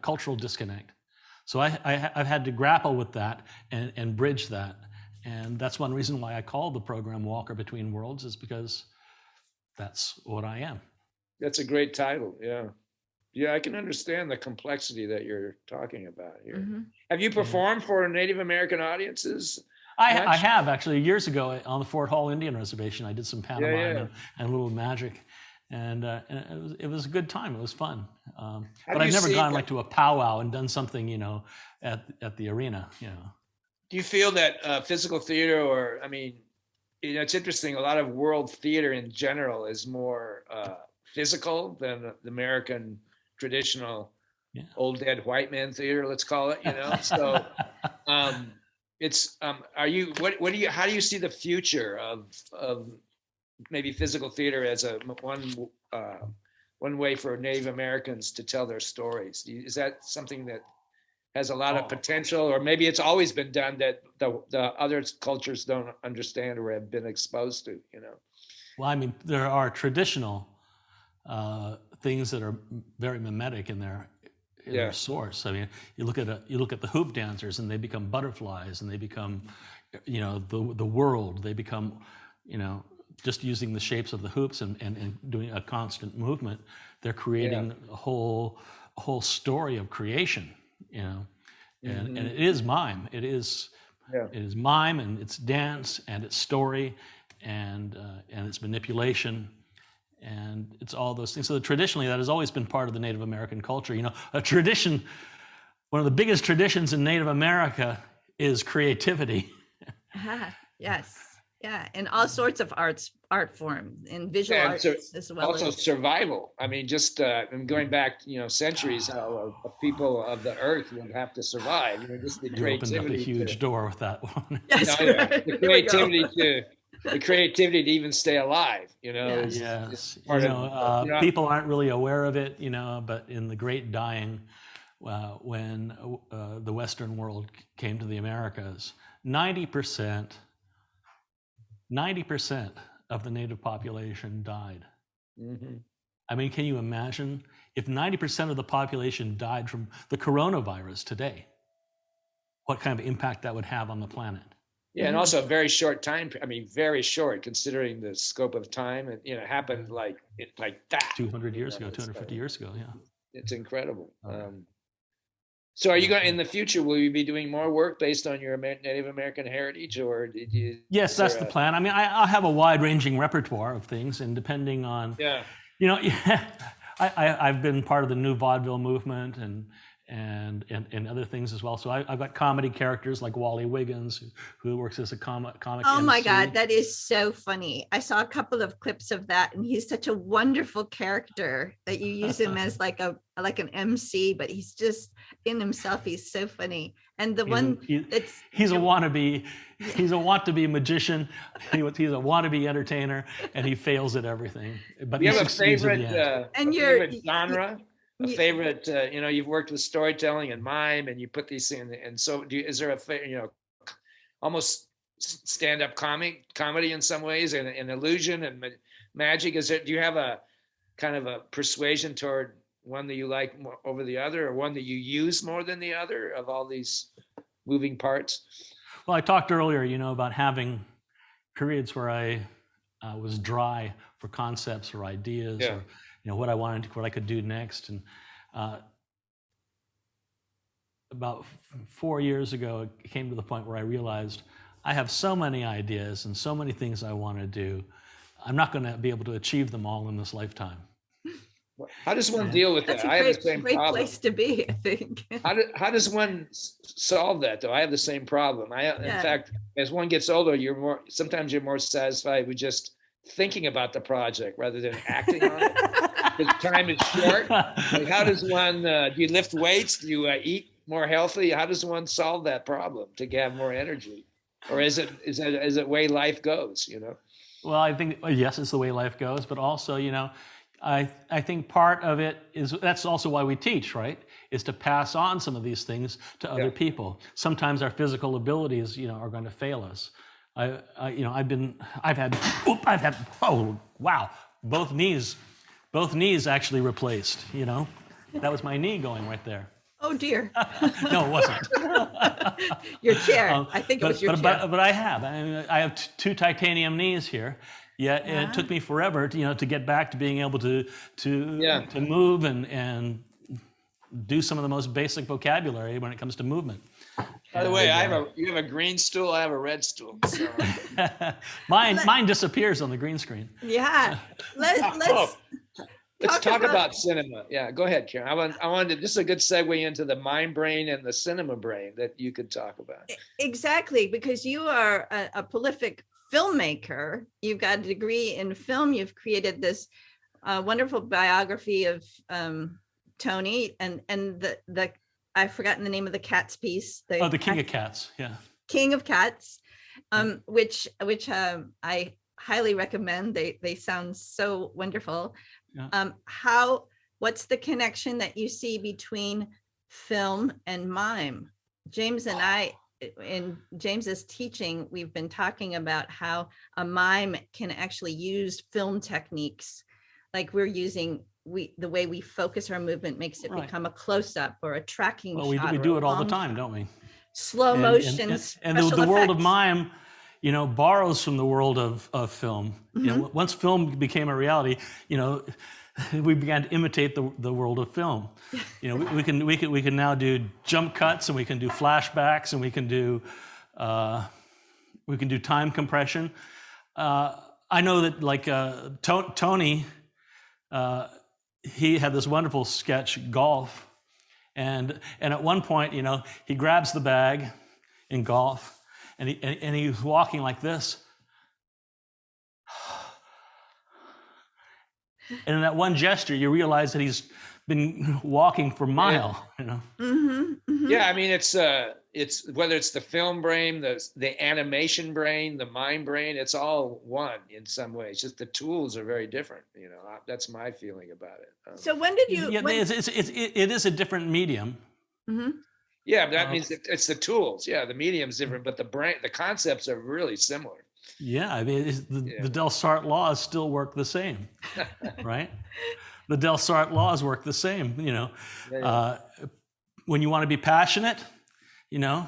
cultural disconnect. So I've had to grapple with that and bridge that. And that's one reason why I called the program Walker Between Worlds, is because that's what I am. That's a great title. Yeah. Yeah, I can understand the complexity that you're talking about here. Mm-hmm. Have you performed for Native American audiences? I have, actually. Years ago on the Fort Hall Indian Reservation, I did some pantomime and a little magic. And it was a good time. It was fun. But I've never gone like to a powwow and done something, at the arena, Do you feel that physical theater, or, I mean, it's interesting, a lot of world theater in general is more physical than the American traditional old dead white man theater, let's call it, So it's how do you see the future of maybe physical theater as one way for Native Americans to tell their stories? Is that something that has a lot of potential, or maybe it's always been done that the other cultures don't understand or have been exposed to, Well, I mean, there are traditional things that are very mimetic in their source. I mean, you look at the hoop dancers, and they become butterflies, and they become, the world. They become, just using the shapes of the hoops and doing a constant movement. They're creating a whole story of creation. And it is mime. It is mime, and it's dance, and it's story, and it's manipulation, and it's all those things. So traditionally, that has always been part of the Native American culture. A tradition, one of the biggest traditions in Native America is creativity. Yes. Yeah, and all sorts of art forms and visual arts as well. Also survival. I mean, just going back, centuries, how people of the earth would have to survive. Just the creativity. Opened up a huge door with that one. Yes, the creativity to even stay alive. Yes. People aren't really aware of it. But in the Great Dying, when the Western world came to the Americas, 90% of the native population died. Mm-hmm. I mean, can you imagine if 90% of the population died from the coronavirus today? What kind of impact that would have on the planet? Yeah, and also a very short time. I mean, very short considering the scope of time. And it happened like that. 200 years ago, 250 years ago. Yeah, it's incredible. So are you going in the future, will you be doing more work based on your Native American heritage, or did you? Yes, that's the plan. I mean, I'll have a wide ranging repertoire of things, and depending on, I've been part of the new vaudeville movement and other things as well. So I've got comedy characters like Wally Wiggins, who works as a comic Oh my MC. God, that is so funny. I saw a couple of clips of that, and he's such a wonderful character that you use him as like an MC, but he's just in himself. He's so funny. And he's a wannabe. He's a want-to-be magician. He's a wannabe entertainer, and he fails at everything. But you have a favorite genre? A favorite, you've worked with storytelling and mime, and you put these in, and so is there a almost stand-up comedy in some ways, and illusion and magic? Do you have a kind of a persuasion toward one that you like more over the other, or one that you use more than the other of all these moving parts? Well, I talked earlier, about having periods where I was dry for concepts or ideas, or what I could do next. And about 4 years ago, it came to the point where I realized I have so many ideas and so many things I want to do. I'm not going to be able to achieve them all in this lifetime. How does one deal with that? I have the same great problem. place to be, I think. How does one solve that though? I have the same problem. In fact, as one gets older, sometimes you're more satisfied with just thinking about the project rather than acting on it. Because time is short. Like, how does one? Do you lift weights? Do you eat more healthy? How does one solve that problem to have more energy? Or is it way life goes? Well, I think yes, it's the way life goes, but also I think part of it is that's also why we teach, right? Is to pass on some of these things to other people. Sometimes our physical abilities, are going to fail us. I've had oh wow, both knees actually replaced. That was my knee going right there. Oh dear. No, it wasn't. Your chair. I think it was your chair. But I have two titanium knees here. Yet it took me forever to get back to being able to move and do some of the most basic vocabulary when it comes to movement. By the way, you have a green stool. I have a red stool. So. Mine disappears on the green screen. Yeah. Let's talk about cinema. Yeah, go ahead, Karen. I wanted this is a good segue into the mind brain and the cinema brain that you could talk about. Exactly, because you are a prolific filmmaker. You've got a degree in film. You've created this wonderful biography of Tony and the I've forgotten the name of the Cats piece. The King of Cats. Yeah. King of Cats, which I highly recommend. They sound so wonderful. Yeah. What's the connection that you see between film and mime? James and I, in James's teaching, we've been talking about how a mime can actually use film techniques, like we're using the way we focus our movement makes it become a close-up or a tracking shot. We do it all the time, don't we? Slow motion. And the world of mime, borrows from the world of film. Mm-hmm. Once film became a reality, we began to imitate the world of film. We can now do jump cuts, and we can do flashbacks, and we can do time compression. I know that like Tony, he had this wonderful sketch, Golf, and at one point, he grabs the bag in Golf, and he's walking like this. And in that one gesture, you realize that he's been walking for a mile. Mm-hmm, mm-hmm. Yeah, I mean, it's whether it's the film brain, the animation brain, the mind brain, it's all one in some ways. Just the tools are very different. That's my feeling about it. So when did you? Yeah, it is a different medium. Mm-hmm. Yeah, but that means it's the tools. Yeah, the medium's different, but the concepts are really similar. Yeah, I mean, the Delsart laws still work the same, right? The Delsart laws work the same, when you want to be passionate, and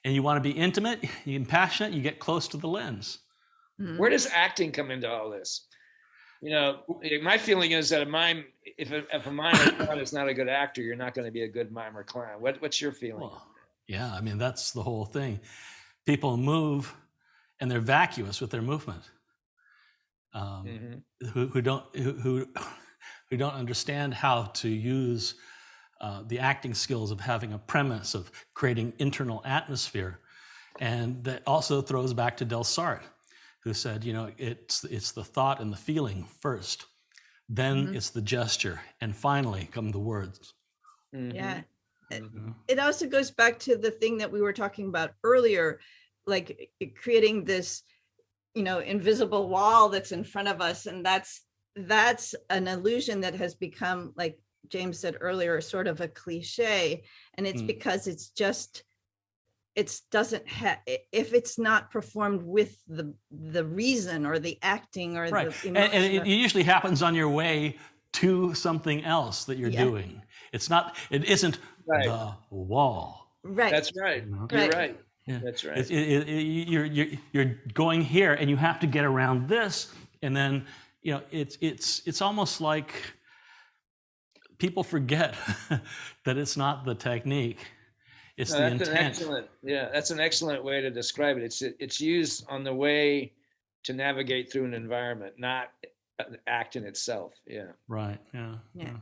you want to be intimate, you get passionate, you get close to the lens. Mm-hmm. Where does acting come into all this? My feeling is that if a mime or clown is not a good actor, you're not going to be a good mime or clown. What's your feeling? Well, yeah, I mean, that's the whole thing. People move, and they're vacuous with their movement. Who don't understand how to use the acting skills of having a premise, of creating internal atmosphere. And that also throws back to Delsart, who said, it's the thought and the feeling first, then it's the gesture, and finally come the words. Mm-hmm. Yeah. It also goes back to the thing that we were talking about earlier, like creating this, invisible wall that's in front of us. And that's an illusion that has become, like James said earlier, sort of a cliche. And it's because if it's not performed with the reason or the acting or right. the and it usually happens on your way to something else that you're doing. It isn't the wall. Right. That's right. You're right. Yeah. That's right. You're going here, and you have to get around this, and then it's almost like people forget that it's not the technique, it's No, the that's intent. that's an excellent way to describe it. It's used on the way to navigate through an environment, not an act in itself. Yeah. Right. Yeah. Yeah.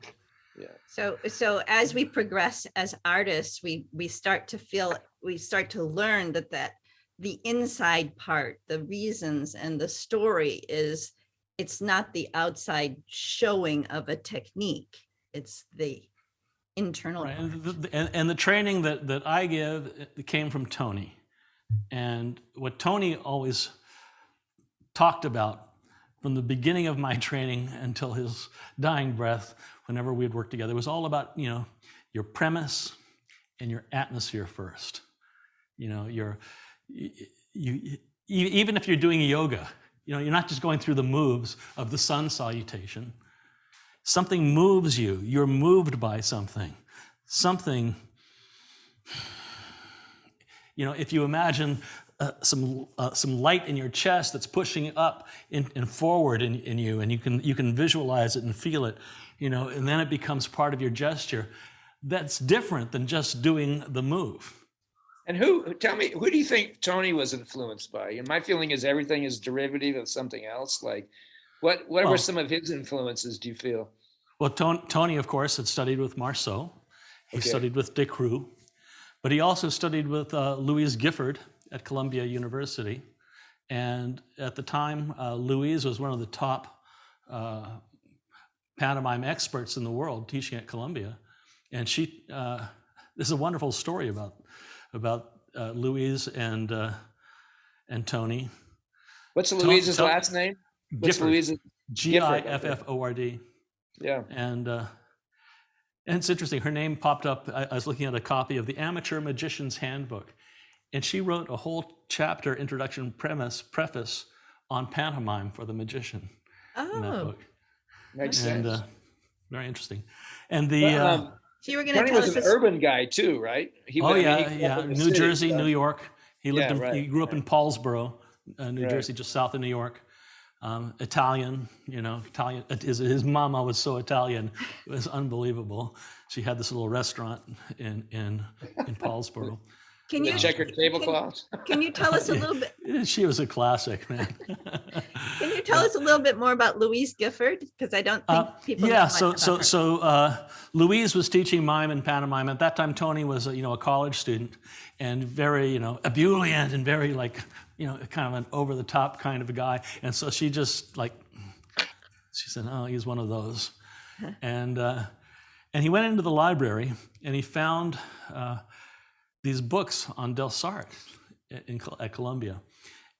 Yeah. So as we progress as artists, we start to learn that the inside part, the reasons and the story it's not the outside showing of a technique, it's the internal Right. part. And the training that I give came from Tony. And what Tony always talked about from the beginning of my training until his dying breath, whenever we'd work together, was all about, your premise and your atmosphere first. You even if you're doing yoga, you're not just going through the moves of the sun salutation. Something moves you. You're moved by something. Something, if you imagine some light in your chest that's pushing up and forward in you, and you can visualize it and feel it, and then it becomes part of your gesture. That's different than just doing the move. And tell me, who do you think Tony was influenced by? And my feeling is everything is derivative of something else. Like, what were some of his influences, do you feel? Well, Tony, of course, had studied with Marceau. He studied with Descroux, but he also studied with Louise Gifford at Columbia University. And at the time, Louise was one of the top pantomime experts in the world teaching at Columbia. And this is a wonderful story about Louise and Tony. What's Louise's last name? What's Gifford. Louise's? Gifford. Yeah. And it's interesting, her name popped up. I was looking at a copy of the Amateur Magician's Handbook, and she wrote a whole chapter, introduction, preface on pantomime for the magician in that book. Makes sense. Very interesting. And so you were going to Tony tell was us an urban guy too, right? New Jersey, New York. He lived he grew up in Paulsboro, New Jersey, just south of New York. Italian, Italian. His mama was so Italian, it was unbelievable. She had this little restaurant in Paulsboro. Can you checkered tablecloths? Can you tell us a little bit? She was a classic, man. Can you tell us a little bit more about Louise Gifford? Because I don't think people. Yeah. So Louise was teaching mime and pantomime. At that time, Tony was a college student and very ebullient and very kind of an over the top kind of a guy. And so she just she said, "Oh, he's one of those," and he went into the library and he found these books on Delsarte at Columbia.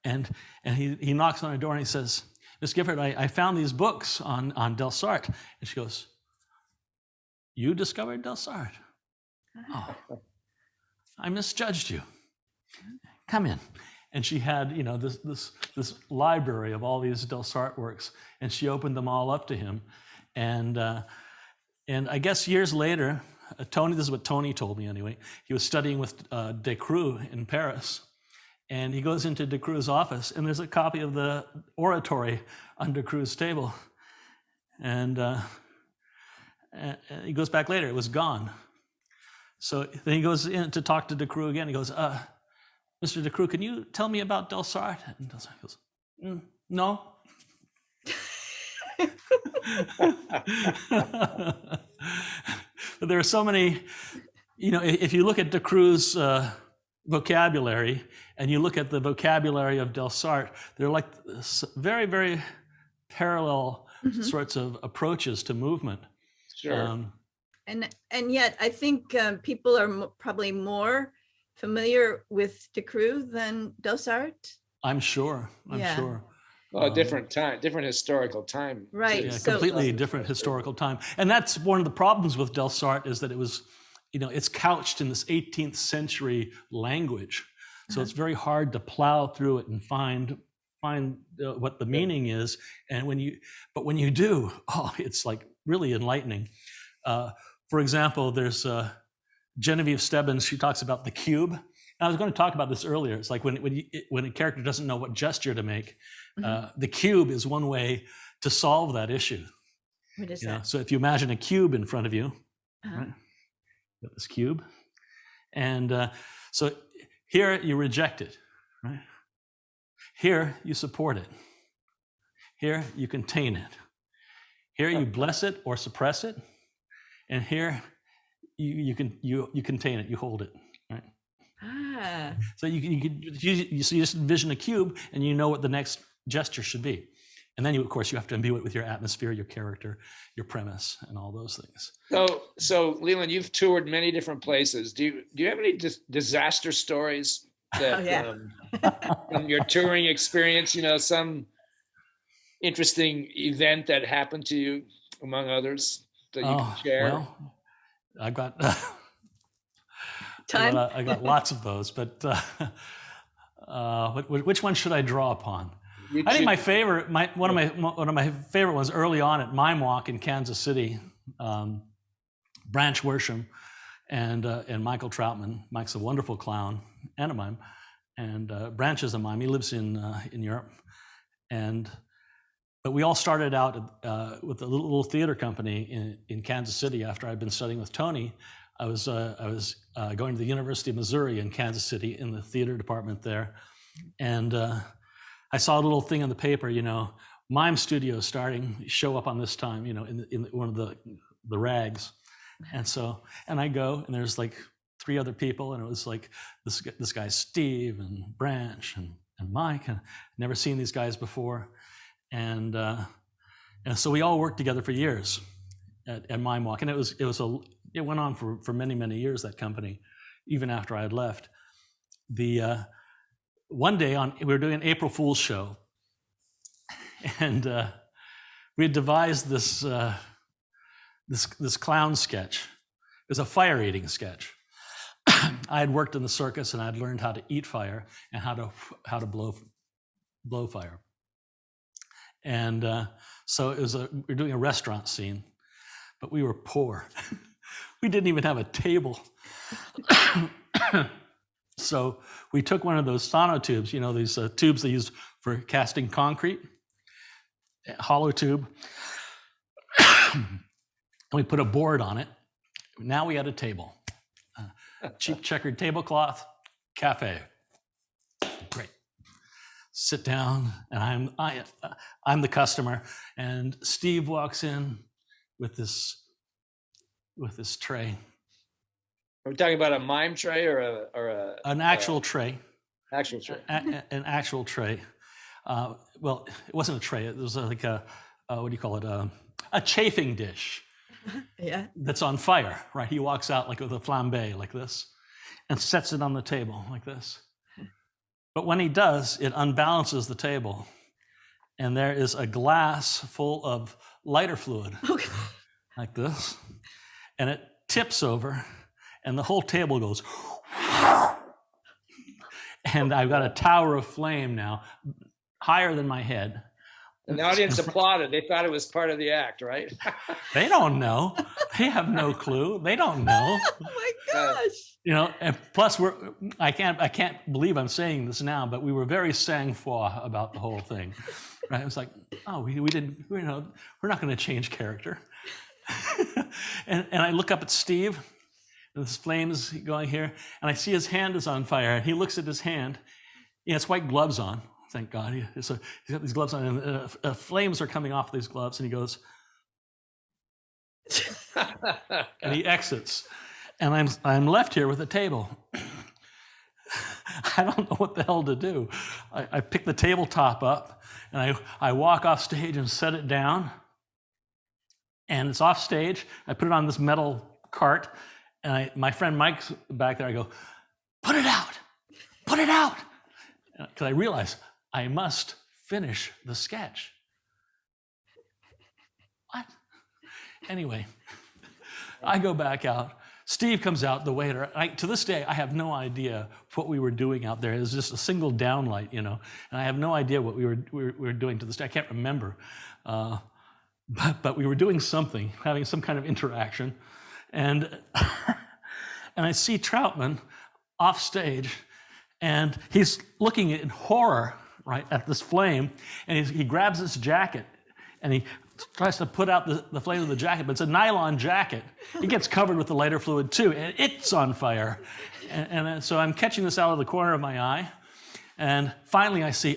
And he knocks on her door and he says, "Miss Gifford, I found these books on Delsarte." And she goes, "You discovered Delsarte? Oh, I misjudged you. Come in." And she had, this library of all these Delsarte works, and she opened them all up to him. And I guess years later, Tony, this is what Tony told me anyway, he was studying with Descroux in Paris, and he goes into Descroux' office, and there's a copy of the oratory on Descroux' table. And he goes back later, it was gone. So then he goes in to talk to Descroux again. He goes, "Mr. Descroux, can you tell me about Delsarte?" And Delsarte goes, "No." But there are so many, if you look at Descroux' vocabulary and you look at the vocabulary of Delsarte, they're like very, very parallel sorts of approaches to movement. Sure. And yet I think people are probably more familiar with Descroux than Delsarte. I'm sure. Well, different time, different historical time. Right. Yeah, completely different historical time. And that's one of the problems with Delsarte, is that it was, it's couched in this 18th century language. So it's very hard to plow through it and find what the meaning is. And when you do, it's like really enlightening. For example, there's Genevieve Stebbins, she talks about the cube. And I was going to talk about this earlier. It's like when a character doesn't know what gesture to make, the cube is one way to solve that issue. What is that? So if you imagine a cube in front of you, Uh-huh. right? Got this cube, and so here you reject it, right? Here you support it. Here you contain it. Here you bless it or suppress it, and here you contain it. You hold it, right? Ah, So you just envision a cube, and you know what the next gesture should be. And then, of course, you have to imbue it with your atmosphere, your character, your premise, and all those things. So Leland, you've toured many different places. Do you have any disaster stories that from your touring experience? Some interesting event that happened to you, among others, that you can share. Well, I got time. I got lots of those, but which one should I draw upon? I think my favorite, one of my favorite ones early on at Mime Walk in Kansas City. Branch Worsham and Michael Troutman. Mike's a wonderful clown and a mime, and Branch is a mime. He lives in Europe, but we all started out with a little theater company in Kansas City. After I'd been studying with Tony, I was going to the University of Missouri in Kansas City in the theater department there, and I saw a little thing in the paper, mime studio starting, show up on this time, in one of the rags. And I go, and there's like 3 other people, and it was like this guy Steve and Branch and Mike, and I'd never seen these guys before. And so we all worked together for years at Mime Walk, and it went on for many, many years, that company, even after I had left. One day we were doing an April Fool's show, and we had devised this clown sketch. It was a fire-eating sketch. I had worked in the circus, and I'd learned how to eat fire and how to blow fire. And so we were doing a restaurant scene, but we were poor. We didn't even have a table. So we took one of those sonotubes, these tubes they use for casting concrete, hollow tube. We put a board on it. Now we had a table, cheap checkered tablecloth, cafe. Great. Sit down, and I'm the customer, and Steve walks in with this tray. Are we talking about a mime tray or an actual tray? Actual tray. An actual tray. Well, it wasn't a tray. It was like what do you call it? A chafing dish. Yeah. That's on fire, right? He walks out like with a flambe like this and sets it on the table like this. But when he does, it unbalances the table, and there is a glass full of lighter fluid like this, and it tips over, and the whole table goes, and I've got a tower of flame now, higher than my head. And the audience applauded. They thought it was part of the act, right? They don't know. They have no clue. They don't know. Oh my gosh. And plus I can't believe I'm saying this now, but we were very sang-froid about the whole thing. Right? It was like, we didn't, we're not going to change character. and I look up at Steve, and this flame's going here, and I see his hand is on fire, and he looks at his hand. He has white gloves on. Thank God. He's got these gloves on, and flames are coming off these gloves, and he goes, and he exits. And I'm left here with a table. I don't know what the hell to do. I pick the tabletop up, and I walk off stage and set it down. And it's off stage. I put it on this metal cart, and my friend Mike's back there. I go, put it out. Because I realize I must finish the sketch. What? Anyway, I go back out. Steve comes out, the waiter. To this day, I have no idea what we were doing out there. It was just a single downlight, and I have no idea what we were doing to this day. I can't remember. But we were doing something, having some kind of interaction. And I see Troutman off stage, and he's looking in horror, right, at this flame, and he grabs this jacket, and he tries to put out the flame of the jacket, but it's a nylon jacket. It gets covered with the lighter fluid too, and it's on fire. And so I'm catching this out of the corner of my eye, and finally I see,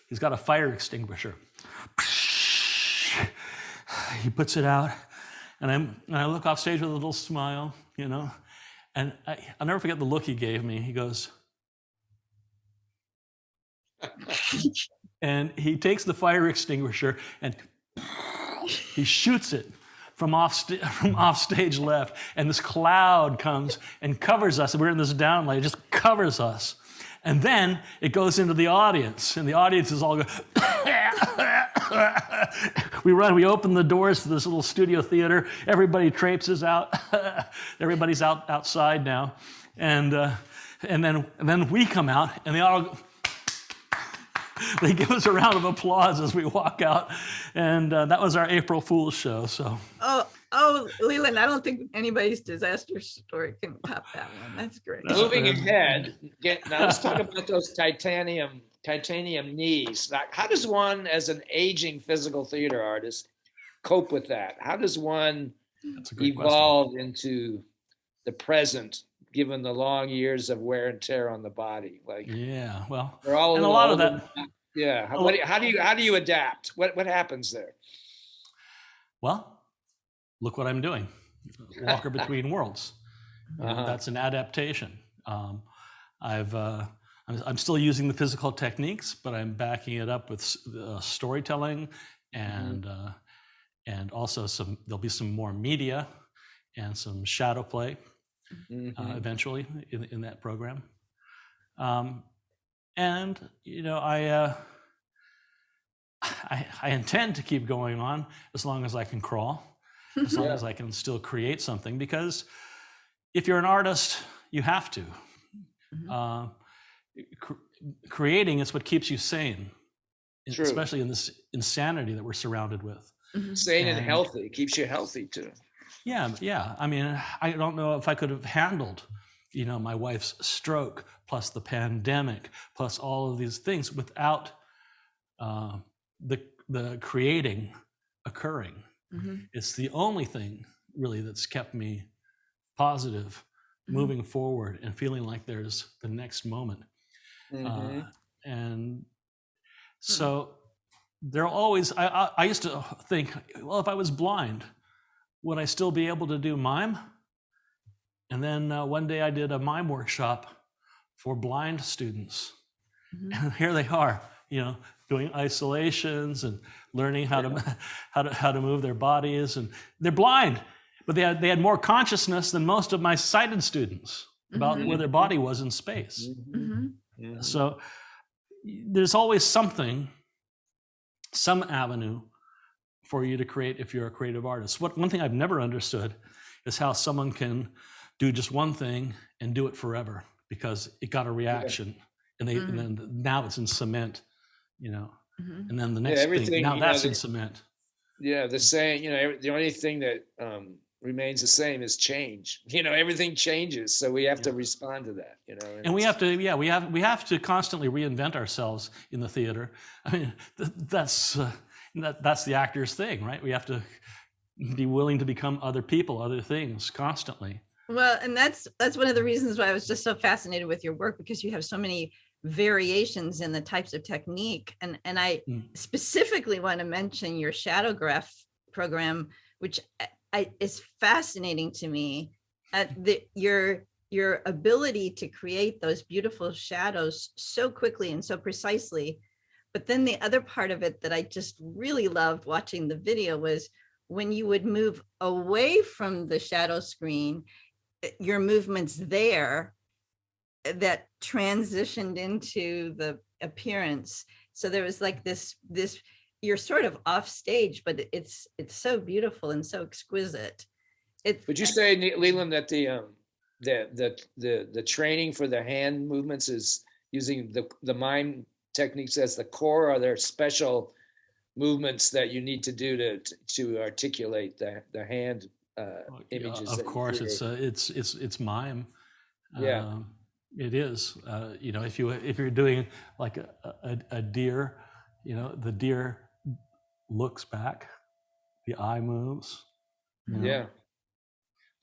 he's got a fire extinguisher. He puts it out, and I look off stage with a little smile, you know, and I'll never forget the look he gave me. He goes, and he takes the fire extinguisher and he shoots it from off stage left, and this cloud comes and covers us. And we're in this downlight, it just covers us. And then it goes into the audience, and the audience is all going, we open the doors to this little studio theater. Everybody traipses out. Everybody's outside now. And then we come out, and they give us a round of applause as we walk out. And that was our April Fool's show. So. Oh, Leland, I don't think anybody's disaster story can top that one. That's great. Moving ahead, now let's talk about those titanium knees. Like, how does one, as an aging physical theater artist, cope with that? How does one evolve into the present, given the long years of wear and tear on the body? Like, yeah, well, we're all, and a lot of that. Yeah, how do you adapt? What happens there? Well, look what I'm doing. Walker Between Worlds. That's an adaptation. I'm still using the physical techniques, but I'm backing it up with storytelling and also there'll be some more media and some shadow play eventually in that program. And you know, I intend to keep going on as long as I can crawl. As long as I can still create something, because if you're an artist, you have to. Creating is what keeps you sane, especially in this insanity that we're surrounded with. Sane and healthy. It keeps you healthy too. Yeah. I mean, I don't know if I could have handled, you know, my wife's stroke, plus the pandemic, plus all of these things without the creating occurring. It's the only thing really that's kept me positive, moving forward and feeling like there's the next moment. And so there'll always, I used to think, well, if I was blind, would I still be able to do mime? And then one day I did a mime workshop for blind students. And here they are, you know, doing isolations and learning how to move their bodies, and they're blind, but they had more consciousness than most of my sighted students about where their body was in space. So there's always some avenue for you to create if you're a creative artist. One thing I've never understood is how someone can do just one thing and do it forever because it got a reaction, and then now it's in cement. You know, and then the next thing, now that's in cement. Yeah, the saying, you know, the only thing that remains the same is change. You know, everything changes, so we have to respond to that. You know, and we have to constantly reinvent ourselves in the theater. I mean, that's the actor's thing, right? We have to be willing to become other people, other things, constantly. Well, and that's one of the reasons why I was just so fascinated with your work, because you have so many variations in the types of technique, and I specifically want to mention your shadowgraph program, which is fascinating to me. Your ability to create those beautiful shadows so quickly and so precisely. But then the other part of it that I just really loved watching the video was when you would move away from the shadow screen, your movements there that transitioned into the appearance. So there was like this you're sort of off stage, but it's so beautiful and so exquisite. Would you say, Leland, that the training for the hand movements is using the mime techniques as the core? Are there special movements that you need to do to articulate the hand images? Of course, it's mime. Yeah. It is, you know, if you're doing like a deer, you know, the deer looks back, the eye moves. You know? Yeah.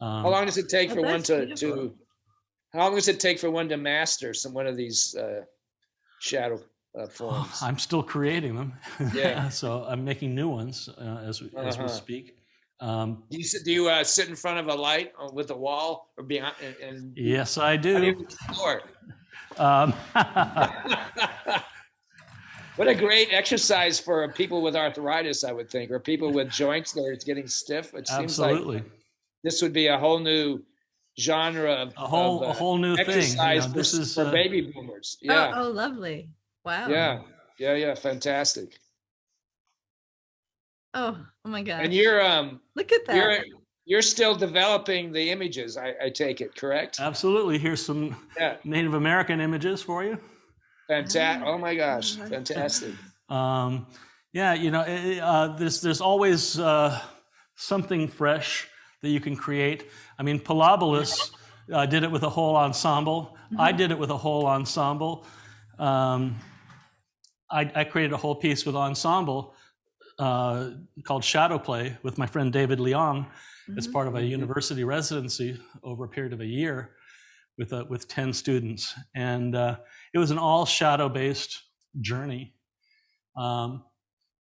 How long does it take for one that's beautiful. to how long does it take for one to master one of these shadow forms? I'm still creating them. Yeah. So I'm making new ones as we speak. Do you sit in front of a light with a wall or behind? And yes, I how do you do. explore? Um, What a great exercise for people with arthritis, I would think, or people with joints that are getting stiff. It seems like absolutely. this would be a whole new genre A whole new thing. exercise This is for baby boomers. Yeah. Oh, lovely. Wow. Yeah. Fantastic. Oh my gosh. And you're look at that. you're still developing the images. I take it, correct? absolutely. Here's some Native American images for you. Fantastic. Oh my gosh. Fantastic. There's always something fresh that you can create. I mean, Palabolis did it with a whole ensemble. I did it with a whole ensemble. I created a whole piece with ensemble called Shadow Play with my friend David Leong. It's part of a university residency over a period of a year with 10 students. And it was an all shadow-based journey.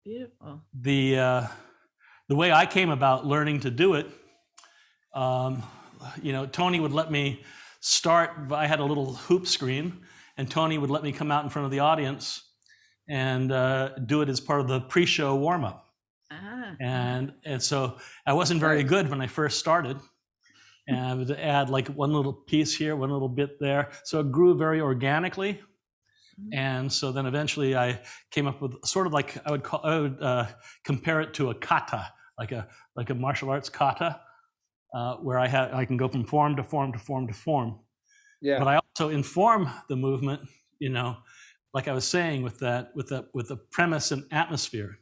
Beautiful. The way I came about learning to do it, Tony would let me start. I had a little hoop screen, and Tony would let me come out in front of the audience and do it as part of the pre-show warm-up. And so I wasn't very good when I first started. And I would add like one little piece here, one little bit there. So it grew very organically. And so then eventually I came up with sort of like I would compare it to a kata, like a martial arts kata, where I can go from form to form to form to form. Yeah. But I also inform the movement, like I was saying with the premise and atmosphere.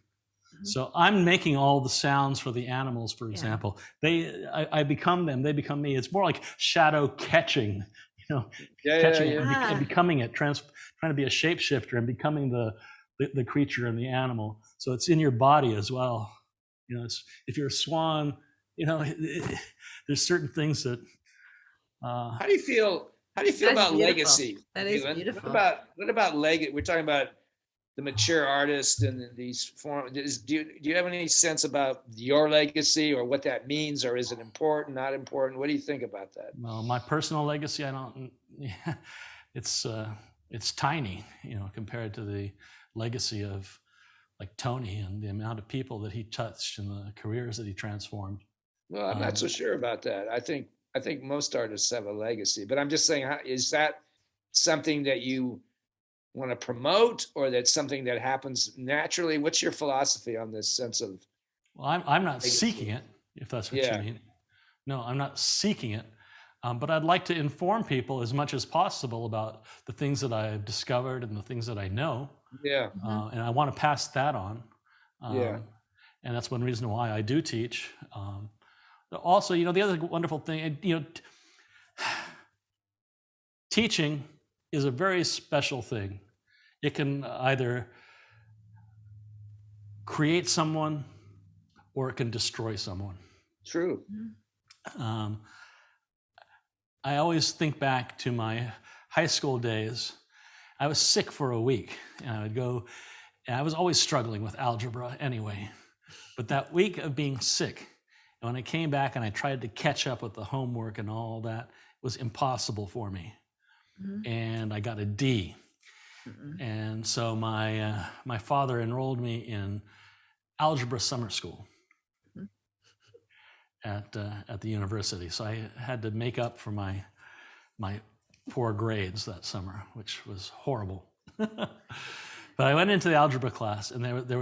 So I'm making all the sounds for the animals, for example. I become them, they become me. It's more like shadow catching, catching it and becoming it, trying to be a shapeshifter and becoming the creature and the animal. So it's in your body as well. If you're a swan, there's certain things that. How do you feel about beautiful. legacy? That is Leland? beautiful. What about legacy? We're talking about the mature artist and these forms. Do you have any sense about your legacy or what that means, or is it important, not important? What do you think about that? Well, my personal legacy, I don't. It's tiny, compared to the legacy of like Tony and the amount of people that he touched and the careers that he transformed. Well, I'm not so sure about that. I think most artists have a legacy, but I'm just saying, is that something that you want to promote, or that's something that happens naturally? What's your philosophy on this sense of? Well, I'm not seeking it, if that's what you mean. No, I'm not seeking it, but I'd like to inform people as much as possible about the things that I've discovered and the things that I know. Yeah. And I want to pass that on. And that's one reason why I do teach. Also, the other wonderful thing, teaching is a very special thing. It can either create someone or it can destroy someone. True. I always think back to my high school days. I was sick for a week, and I would go, and I was always struggling with algebra anyway. But that week of being sick, and when I came back and I tried to catch up with the homework and all that, it was impossible for me. And I got a D. And so my father enrolled me in algebra summer school at the university. So I had to make up for my poor grades that summer, which was horrible. But I went into the algebra class, and there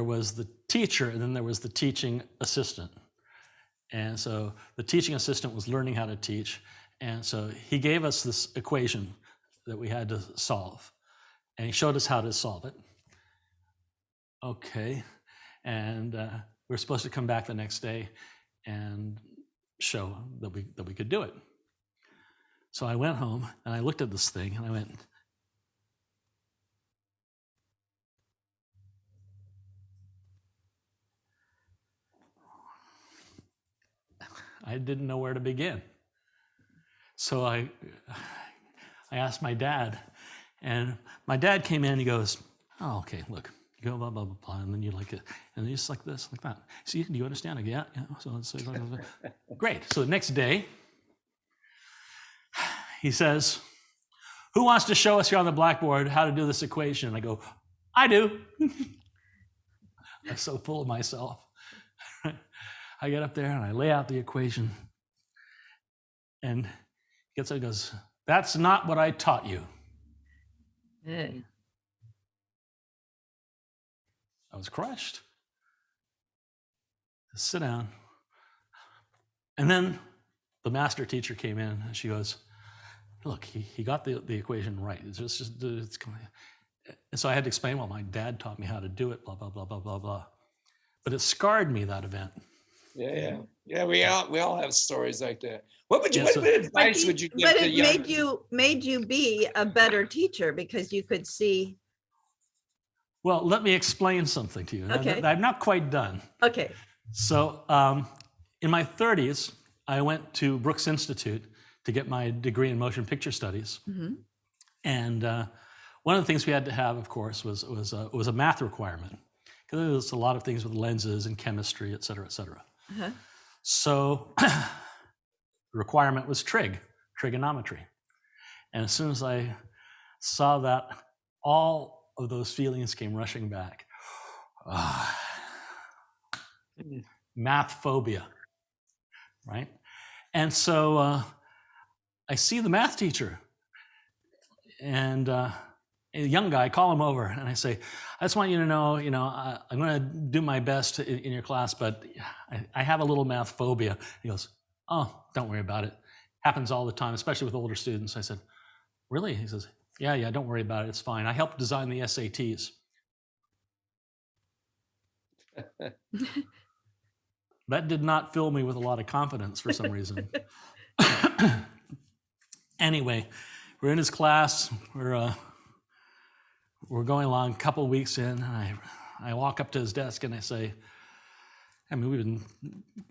was the teacher, and then there was the teaching assistant. And so the teaching assistant was learning how to teach, and so he gave us this equation that we had to solve, and he showed us how to solve it. Okay, and we were supposed to come back the next day and show that we could do it. So I went home and I looked at this thing and I went, I didn't know where to begin. So I asked my dad, and my dad came in and he goes, oh, okay, look, you go blah, blah, blah, blah, and then you like it, and just like this, like that. See, do you understand? I go, yeah, yeah. So let's say, great. So the next day, he says, who wants to show us here on the blackboard how to do this equation? And I go, I do. I'm so full of myself. I get up there and I lay out the equation, and he gets up and goes, that's not what I taught you. Mm. I was crushed. Sit down. And then the master teacher came in and she goes, look, he got the equation right. And so I had to explain, well, my dad taught me how to do it, blah, blah, blah, blah, blah, blah. But it scarred me, that event. Yeah. We all have stories like that. What Yes, advice would you give But to it young? made you be a better teacher because you could see. Well, let me explain something to you. Okay. I'm not quite done. Okay. So in my 30s, I went to Brooks Institute to get my degree in motion picture studies. Mm-hmm. And one of the things we had to have, of course, was a math requirement. Because there was a lot of things with lenses and chemistry, et cetera, et cetera. Uh-huh. So the requirement was trigonometry. And as soon as I saw that, all of those feelings came rushing back. Math phobia, right? And so I see the math teacher, and a young guy, I call him over, and I say, I just want you to know, I'm going to do my best in your class, but I have a little math phobia. He goes, oh, don't worry about it. Happens all the time, especially with older students. I said, really? He says, yeah, don't worry about it. It's fine. I helped design the SATs. That did not fill me with a lot of confidence for some reason. Anyway, we're in his class. We're going along a couple of weeks in. And I walk up to his desk and I say, we've been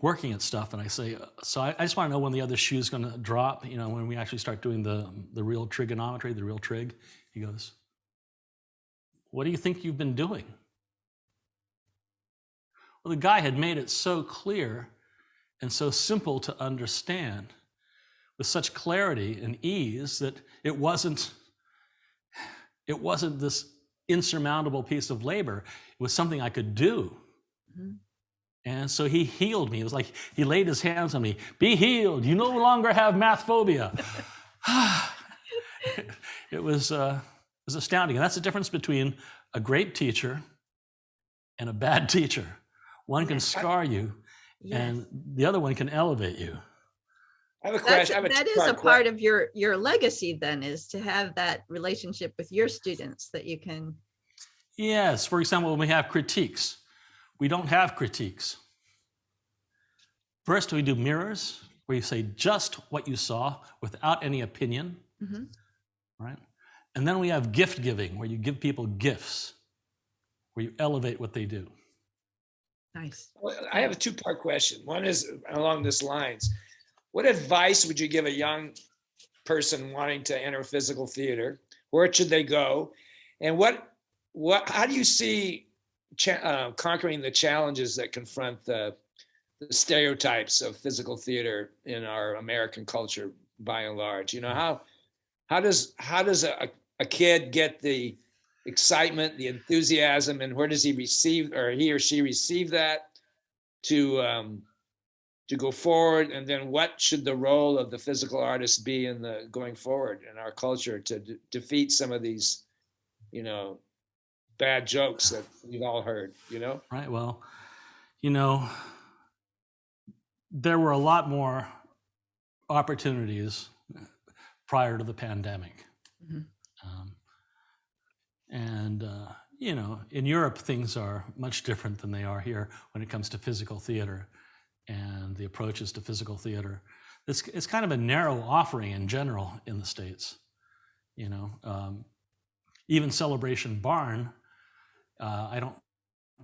working at stuff. And I say, so I just want to know when the other shoe's going to drop, when we actually start doing the real trigonometry, the real trig. He goes, what do you think you've been doing? Well, the guy had made it so clear and so simple to understand with such clarity and ease that it wasn't this insurmountable piece of labor. It was something I could do. Mm-hmm. And so he healed me. It was like he laid his hands on me. Be healed. You no longer have math phobia. It was astounding. And that's the difference between a great teacher and a bad teacher. One can scar you, yes, and the other one can elevate you. I have a question. That is a part of your legacy, then, is to have that relationship with your students that you can. Yes. For example, when we have critiques, we don't have critiques. First, we do mirrors, where you say just what you saw without any opinion, mm-hmm, right? And then we have gift giving, where you give people gifts, where you elevate what they do. Nice. Well, I have a two-part question. One is along this lines. What advice would you give a young person wanting to enter physical theater? Where should they go? And how do you see conquering the challenges that confront the stereotypes of physical theater in our American culture by and large? How does a kid get the excitement, the enthusiasm, and where does he or she receive that to go forward? And then what should the role of the physical artist be in going forward in our culture to defeat some of these, bad jokes that we've all heard, Right. Well, there were a lot more opportunities prior to the pandemic. Mm-hmm. In Europe, things are much different than they are here when it comes to physical theater and the approaches to physical theater. It's kind of a narrow offering in general in the States. Even Celebration Barn, I don't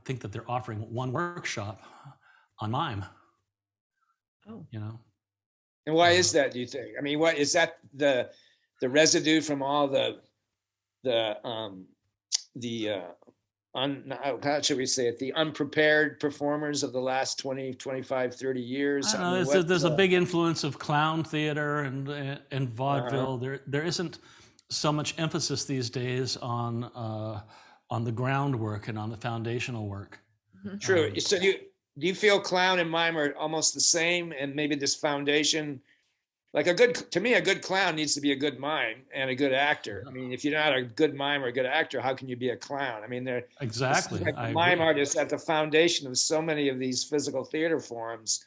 think that they're offering one workshop on mime. Oh. you know. And why is that, do you think? I mean, what is that, the residue from all how should we say it, the unprepared performers of the last 20, 25, 30 years? I don't I mean, know. There's a big influence of clown theater and vaudeville. There isn't so much emphasis these days on the groundwork and on the foundational work. True. So do you feel clown and mime are almost the same, and maybe this foundation, like to me, a good clown needs to be a good mime and a good actor. I mean, if you're not a good mime or a good actor, how can you be a clown? I mean, Exactly. Like mime artists at the foundation of so many of these physical theater forms.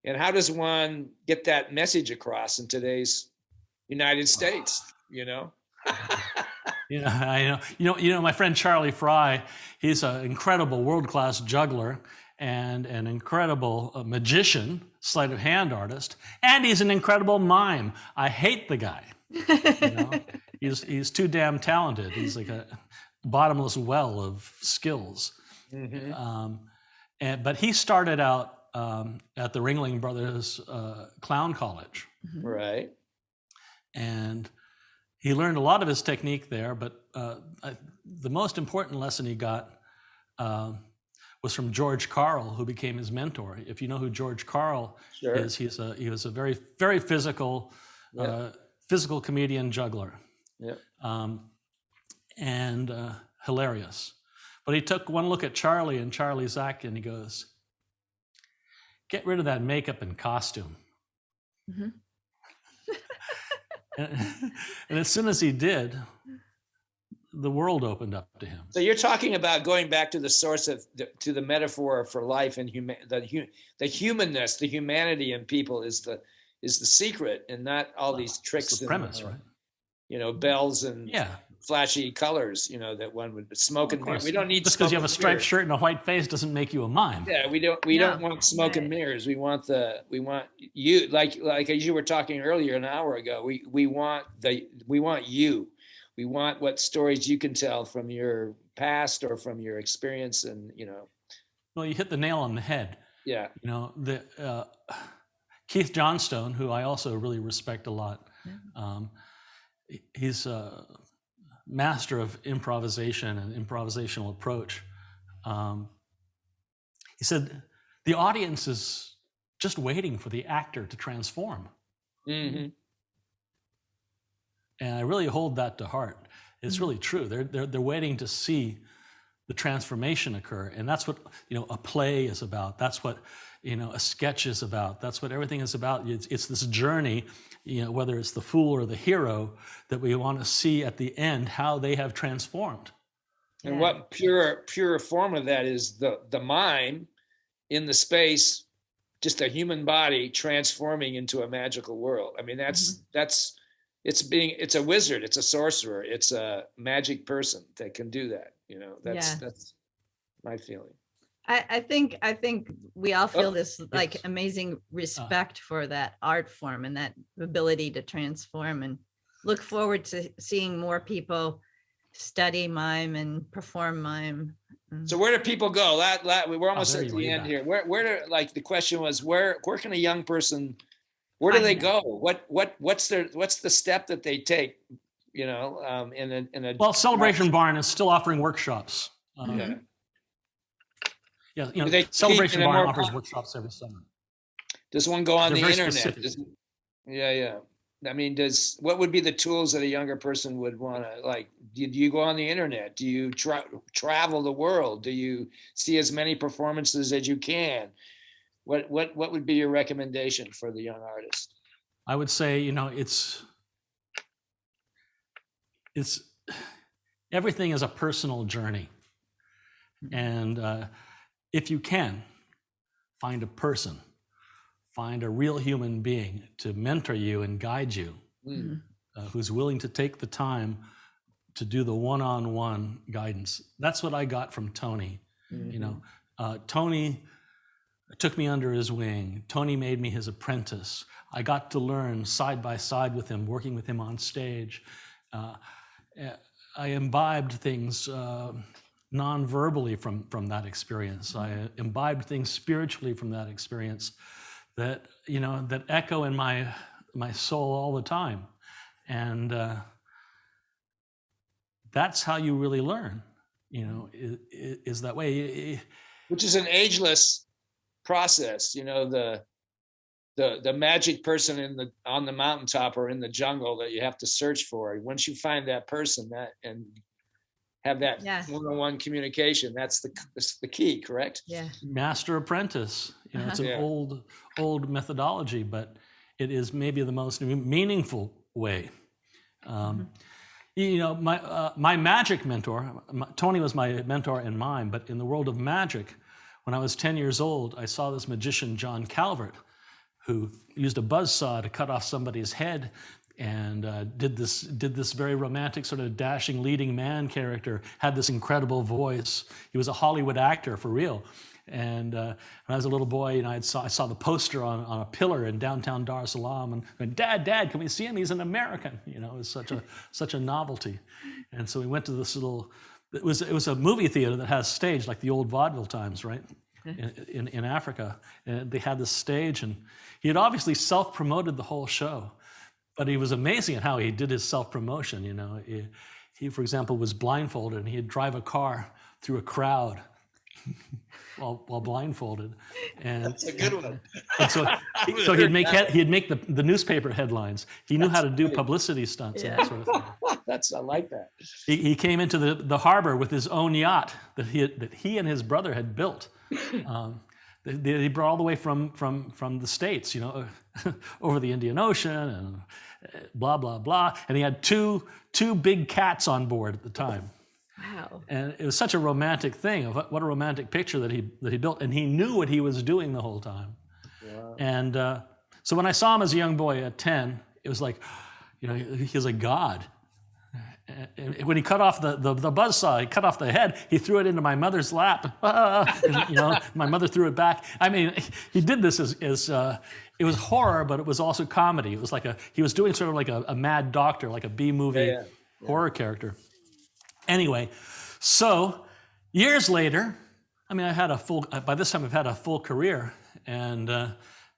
And how does one get that message across in today's United States? You know. I know. My friend Charlie Fry, he's an incredible world-class juggler and an incredible magician, sleight of hand artist, and he's an incredible mime. I hate the guy. He's too damn talented. He's like a bottomless well of skills. But he started out at the Ringling Brothers Clown College, right? And he learned a lot of his technique there. But the most important lesson he got was from George Carl, who became his mentor. If you know who George Carl is, he was a very, very physical comedian juggler, and hilarious. But he took one look at Charlie and Charlie's act, and he goes, "Get rid of that makeup and costume." And as soon as he did, the world opened up to him. So you're talking about going back to the source to the metaphor for life and the humanness, the humanity in people is the secret, and not all these tricks. It's the premise, right? Bells and flashy colors. That one would smoke and mirrors. We don't need just because you have a striped shirt and a white face doesn't make you a mime. Yeah, we don't want smoke and mirrors. We want you, like as you were talking earlier an hour ago. We want you. We want what stories you can tell from your past or from your experience, and Well, you hit the nail on the head. Yeah. Keith Johnstone, who I also really respect a lot, he's a master of improvisation and improvisational approach. He said, the audience is just waiting for the actor to transform. And I really hold that to heart. It's really true. They're waiting to see the transformation occur, and that's what a play is about. That's what a sketch is about. That's what everything is about. It's this journey, whether it's the fool or the hero, that we want to see at the end how they have transformed. And what pure form of that is the mime in the space, just a human body transforming into a magical world. I mean, that's. It's a wizard, it's a sorcerer, it's a magic person that can do that. That's my feeling. I think we all feel this amazing respect for that art form and that ability to transform, and look forward to seeing more people study mime and perform mime. So where do people go? We're almost at the end here. Where do, the question was, where can a young person, where do they go? What's the step that they take? In a well, Celebration Barn is still offering workshops. Celebration Barn offers workshops every summer. Does one go on the internet? I mean, what would be the tools that a younger person would want to like? Do you go on the internet? Do you travel the world? Do you see as many performances as you can? What would be your recommendation for the young artist? I would say, it's everything is a personal journey, and if you can find a person, find a real human being to mentor you and guide you, who's willing to take the time to do the one-on-one guidance. That's what I got from Tony. Tony took me under his wing. Tony made me his apprentice. I got to learn side by side with him, working with him on stage. I imbibed things non-verbally from that experience. I imbibed things spiritually from that experience that, you know, that echo in my soul all the time. And that's how you really learn, you know, is that way. Which is an ageless process, you know, the magic person on the mountaintop or in the jungle that you have to search for. Once you find that person and have that one-on-one communication, that's the key, correct? Yeah. Master apprentice, you know, it's an old methodology, but it is maybe the most meaningful way. You know, my magic mentor, Tony was my mentor in mime, but in the world of magic, when I was 10 years old, I saw this magician, John Calvert, who used a buzzsaw to cut off somebody's head, and did this very romantic, sort of dashing leading man character, had this incredible voice. He was a Hollywood actor for real. And when I was a little boy, you know, I saw the poster on a pillar in downtown Dar es Salaam, and went, Dad, can we see him? He's an American. You know, it was such a novelty. And so we went to this little. It was a movie theater that has stage like the old vaudeville times, right? In Africa, and they had this stage, and he had obviously self-promoted the whole show, but he was amazing at how he did his self-promotion. You know, he for example was blindfolded, and he'd drive a car through a crowd while blindfolded, and that's a good one. And so he'd make the newspaper headlines. He knew how to do publicity stunts and that sort of thing. I like that. He came into the harbor with his own yacht that he and his brother had built. They brought all the way from the States, you know, over the Indian Ocean and blah blah blah. And he had two big cats on board at the time. Wow. And it was such a romantic thing. What a romantic picture that he built, and he knew what he was doing the whole time. Wow. And so when I saw him as a young boy at 10, it was like, you know, he's a god. And when he cut off the buzzsaw, he cut off the head, he threw it into my mother's lap. You know, my mother threw it back. I mean, he did this as it was horror, but it was also comedy. It was like he was doing sort of like a mad doctor, like a B-movie horror character. Anyway, so years later, I mean, by this time I've had a full career and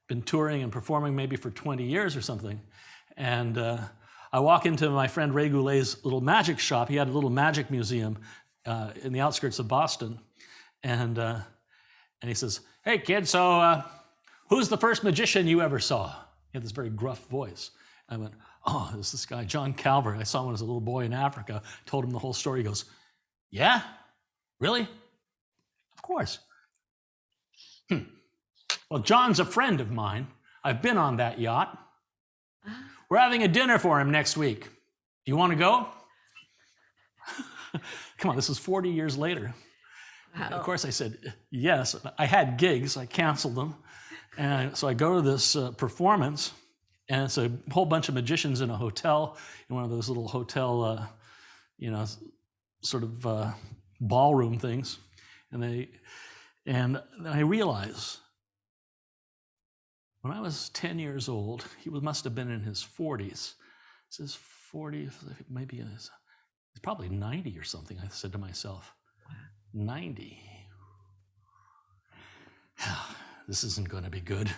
been touring and performing maybe for 20 years or something. And I walk into my friend Ray Goulet's little magic shop. He had a little magic museum in the outskirts of Boston. And he says, "Hey, kid, so who's the first magician you ever saw?" He had this very gruff voice. I went, "Oh, there's this guy, John Calvert. I saw him when I was a little boy in Africa." Told him the whole story. He goes, "Yeah? Really? Of course." Well, John's a friend of mine. I've been on that yacht. We're having a dinner for him next week. Do you want to go? Come on, this is 40 years later. Wow. Of course, I said yes. I had gigs. I canceled them. And so I go to this performance, and it's a whole bunch of magicians in a hotel, in one of those little hotel, you know, sort of ballroom things. And then I realize, when I was 10 years old, he must have been in his 40s. This is 40, maybe he's probably 90 or something, I said to myself. 90. This isn't going to be good.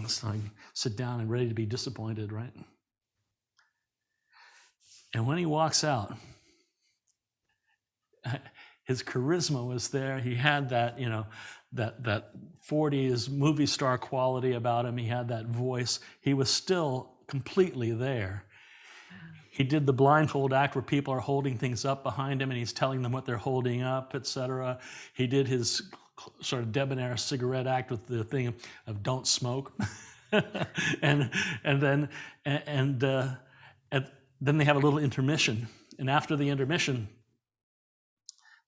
So I sit down and ready to be disappointed, right? And when he walks out, his charisma was there. He had that, you know, that 40s movie star quality about him. He had that voice. He was still completely there. He did the blindfold act where people are holding things up behind him and he's telling them what they're holding up, etc. He did his sort of debonair cigarette act with the thing of "don't smoke." and then they have a little intermission. And after the intermission,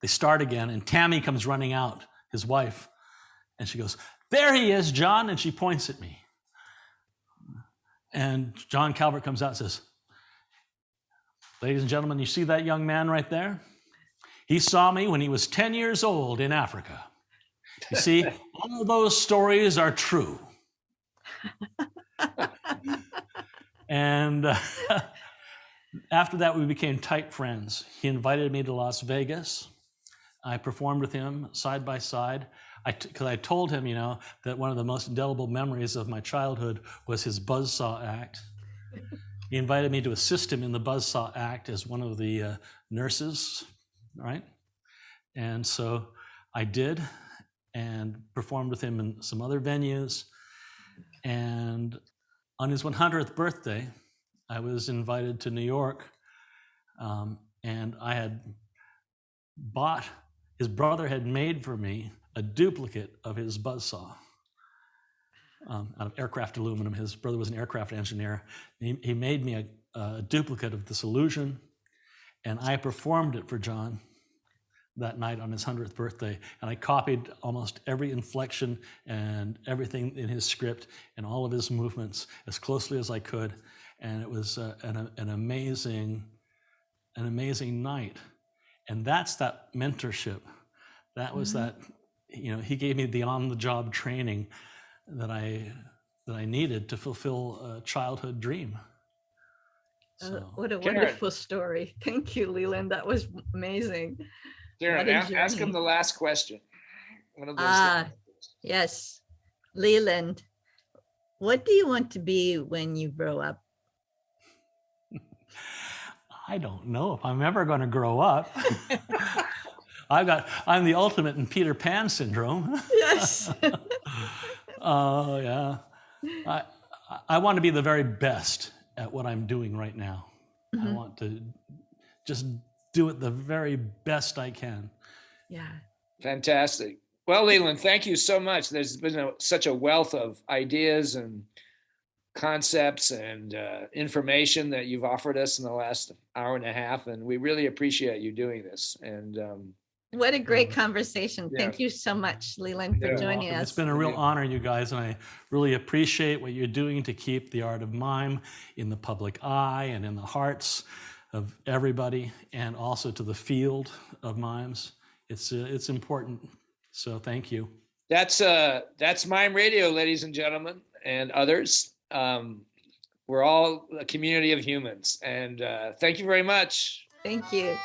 they start again, and Tammy comes running out, his wife, and she goes, "There he is, John," and she points at me. And John Calvert comes out and says, "Ladies and gentlemen, you see that young man right there? He saw me when he was 10 years old in Africa. You see, all those stories are true." And after that, we became tight friends. He invited me to Las Vegas. I performed with him side by side. because I told him, that one of the most indelible memories of my childhood was his buzzsaw act. He invited me to assist him in the buzzsaw act as one of the nurses, right? And so I did, and performed with him in some other venues. And on his 100th birthday, I was invited to New York, and I had bought, his brother had made for me a duplicate of his buzzsaw out of aircraft aluminum. His brother was an aircraft engineer. He made me a duplicate of this illusion, and I performed it for John that night on his 100th birthday. And I copied almost every inflection and everything in his script and all of his movements as closely as I could. And it was an amazing night. And that's that mentorship. That was that, he gave me the on-the-job training that I needed to fulfill a childhood dream. So, what a Karen. wonderful story. Thank you, Leland. That was amazing. Karen, ask him the last question. One of those. Yes. Leland, what do you want to be when you grow up? I don't know if I'm ever going to grow up. I'm the ultimate in Peter Pan syndrome. Yes. Oh, yeah. I want to be the very best at what I'm doing right now. I want to just do it the very best I can. Yeah. Fantastic. Well, Leland, thank you so much. There's been such a wealth of ideas and concepts and information that you've offered us in the last hour and a half, and we really appreciate you doing this. And what a great conversation. Thank you so much, Leland, for joining us. It's been a real honor, you guys, and I really appreciate what you're doing to keep the art of mime in the public eye and in the hearts of everybody, and also to the field of mimes. It's important. So thank you. That's Mime Radio, ladies and gentlemen, and others. We're all a community of humans, and thank you very much. Thank you.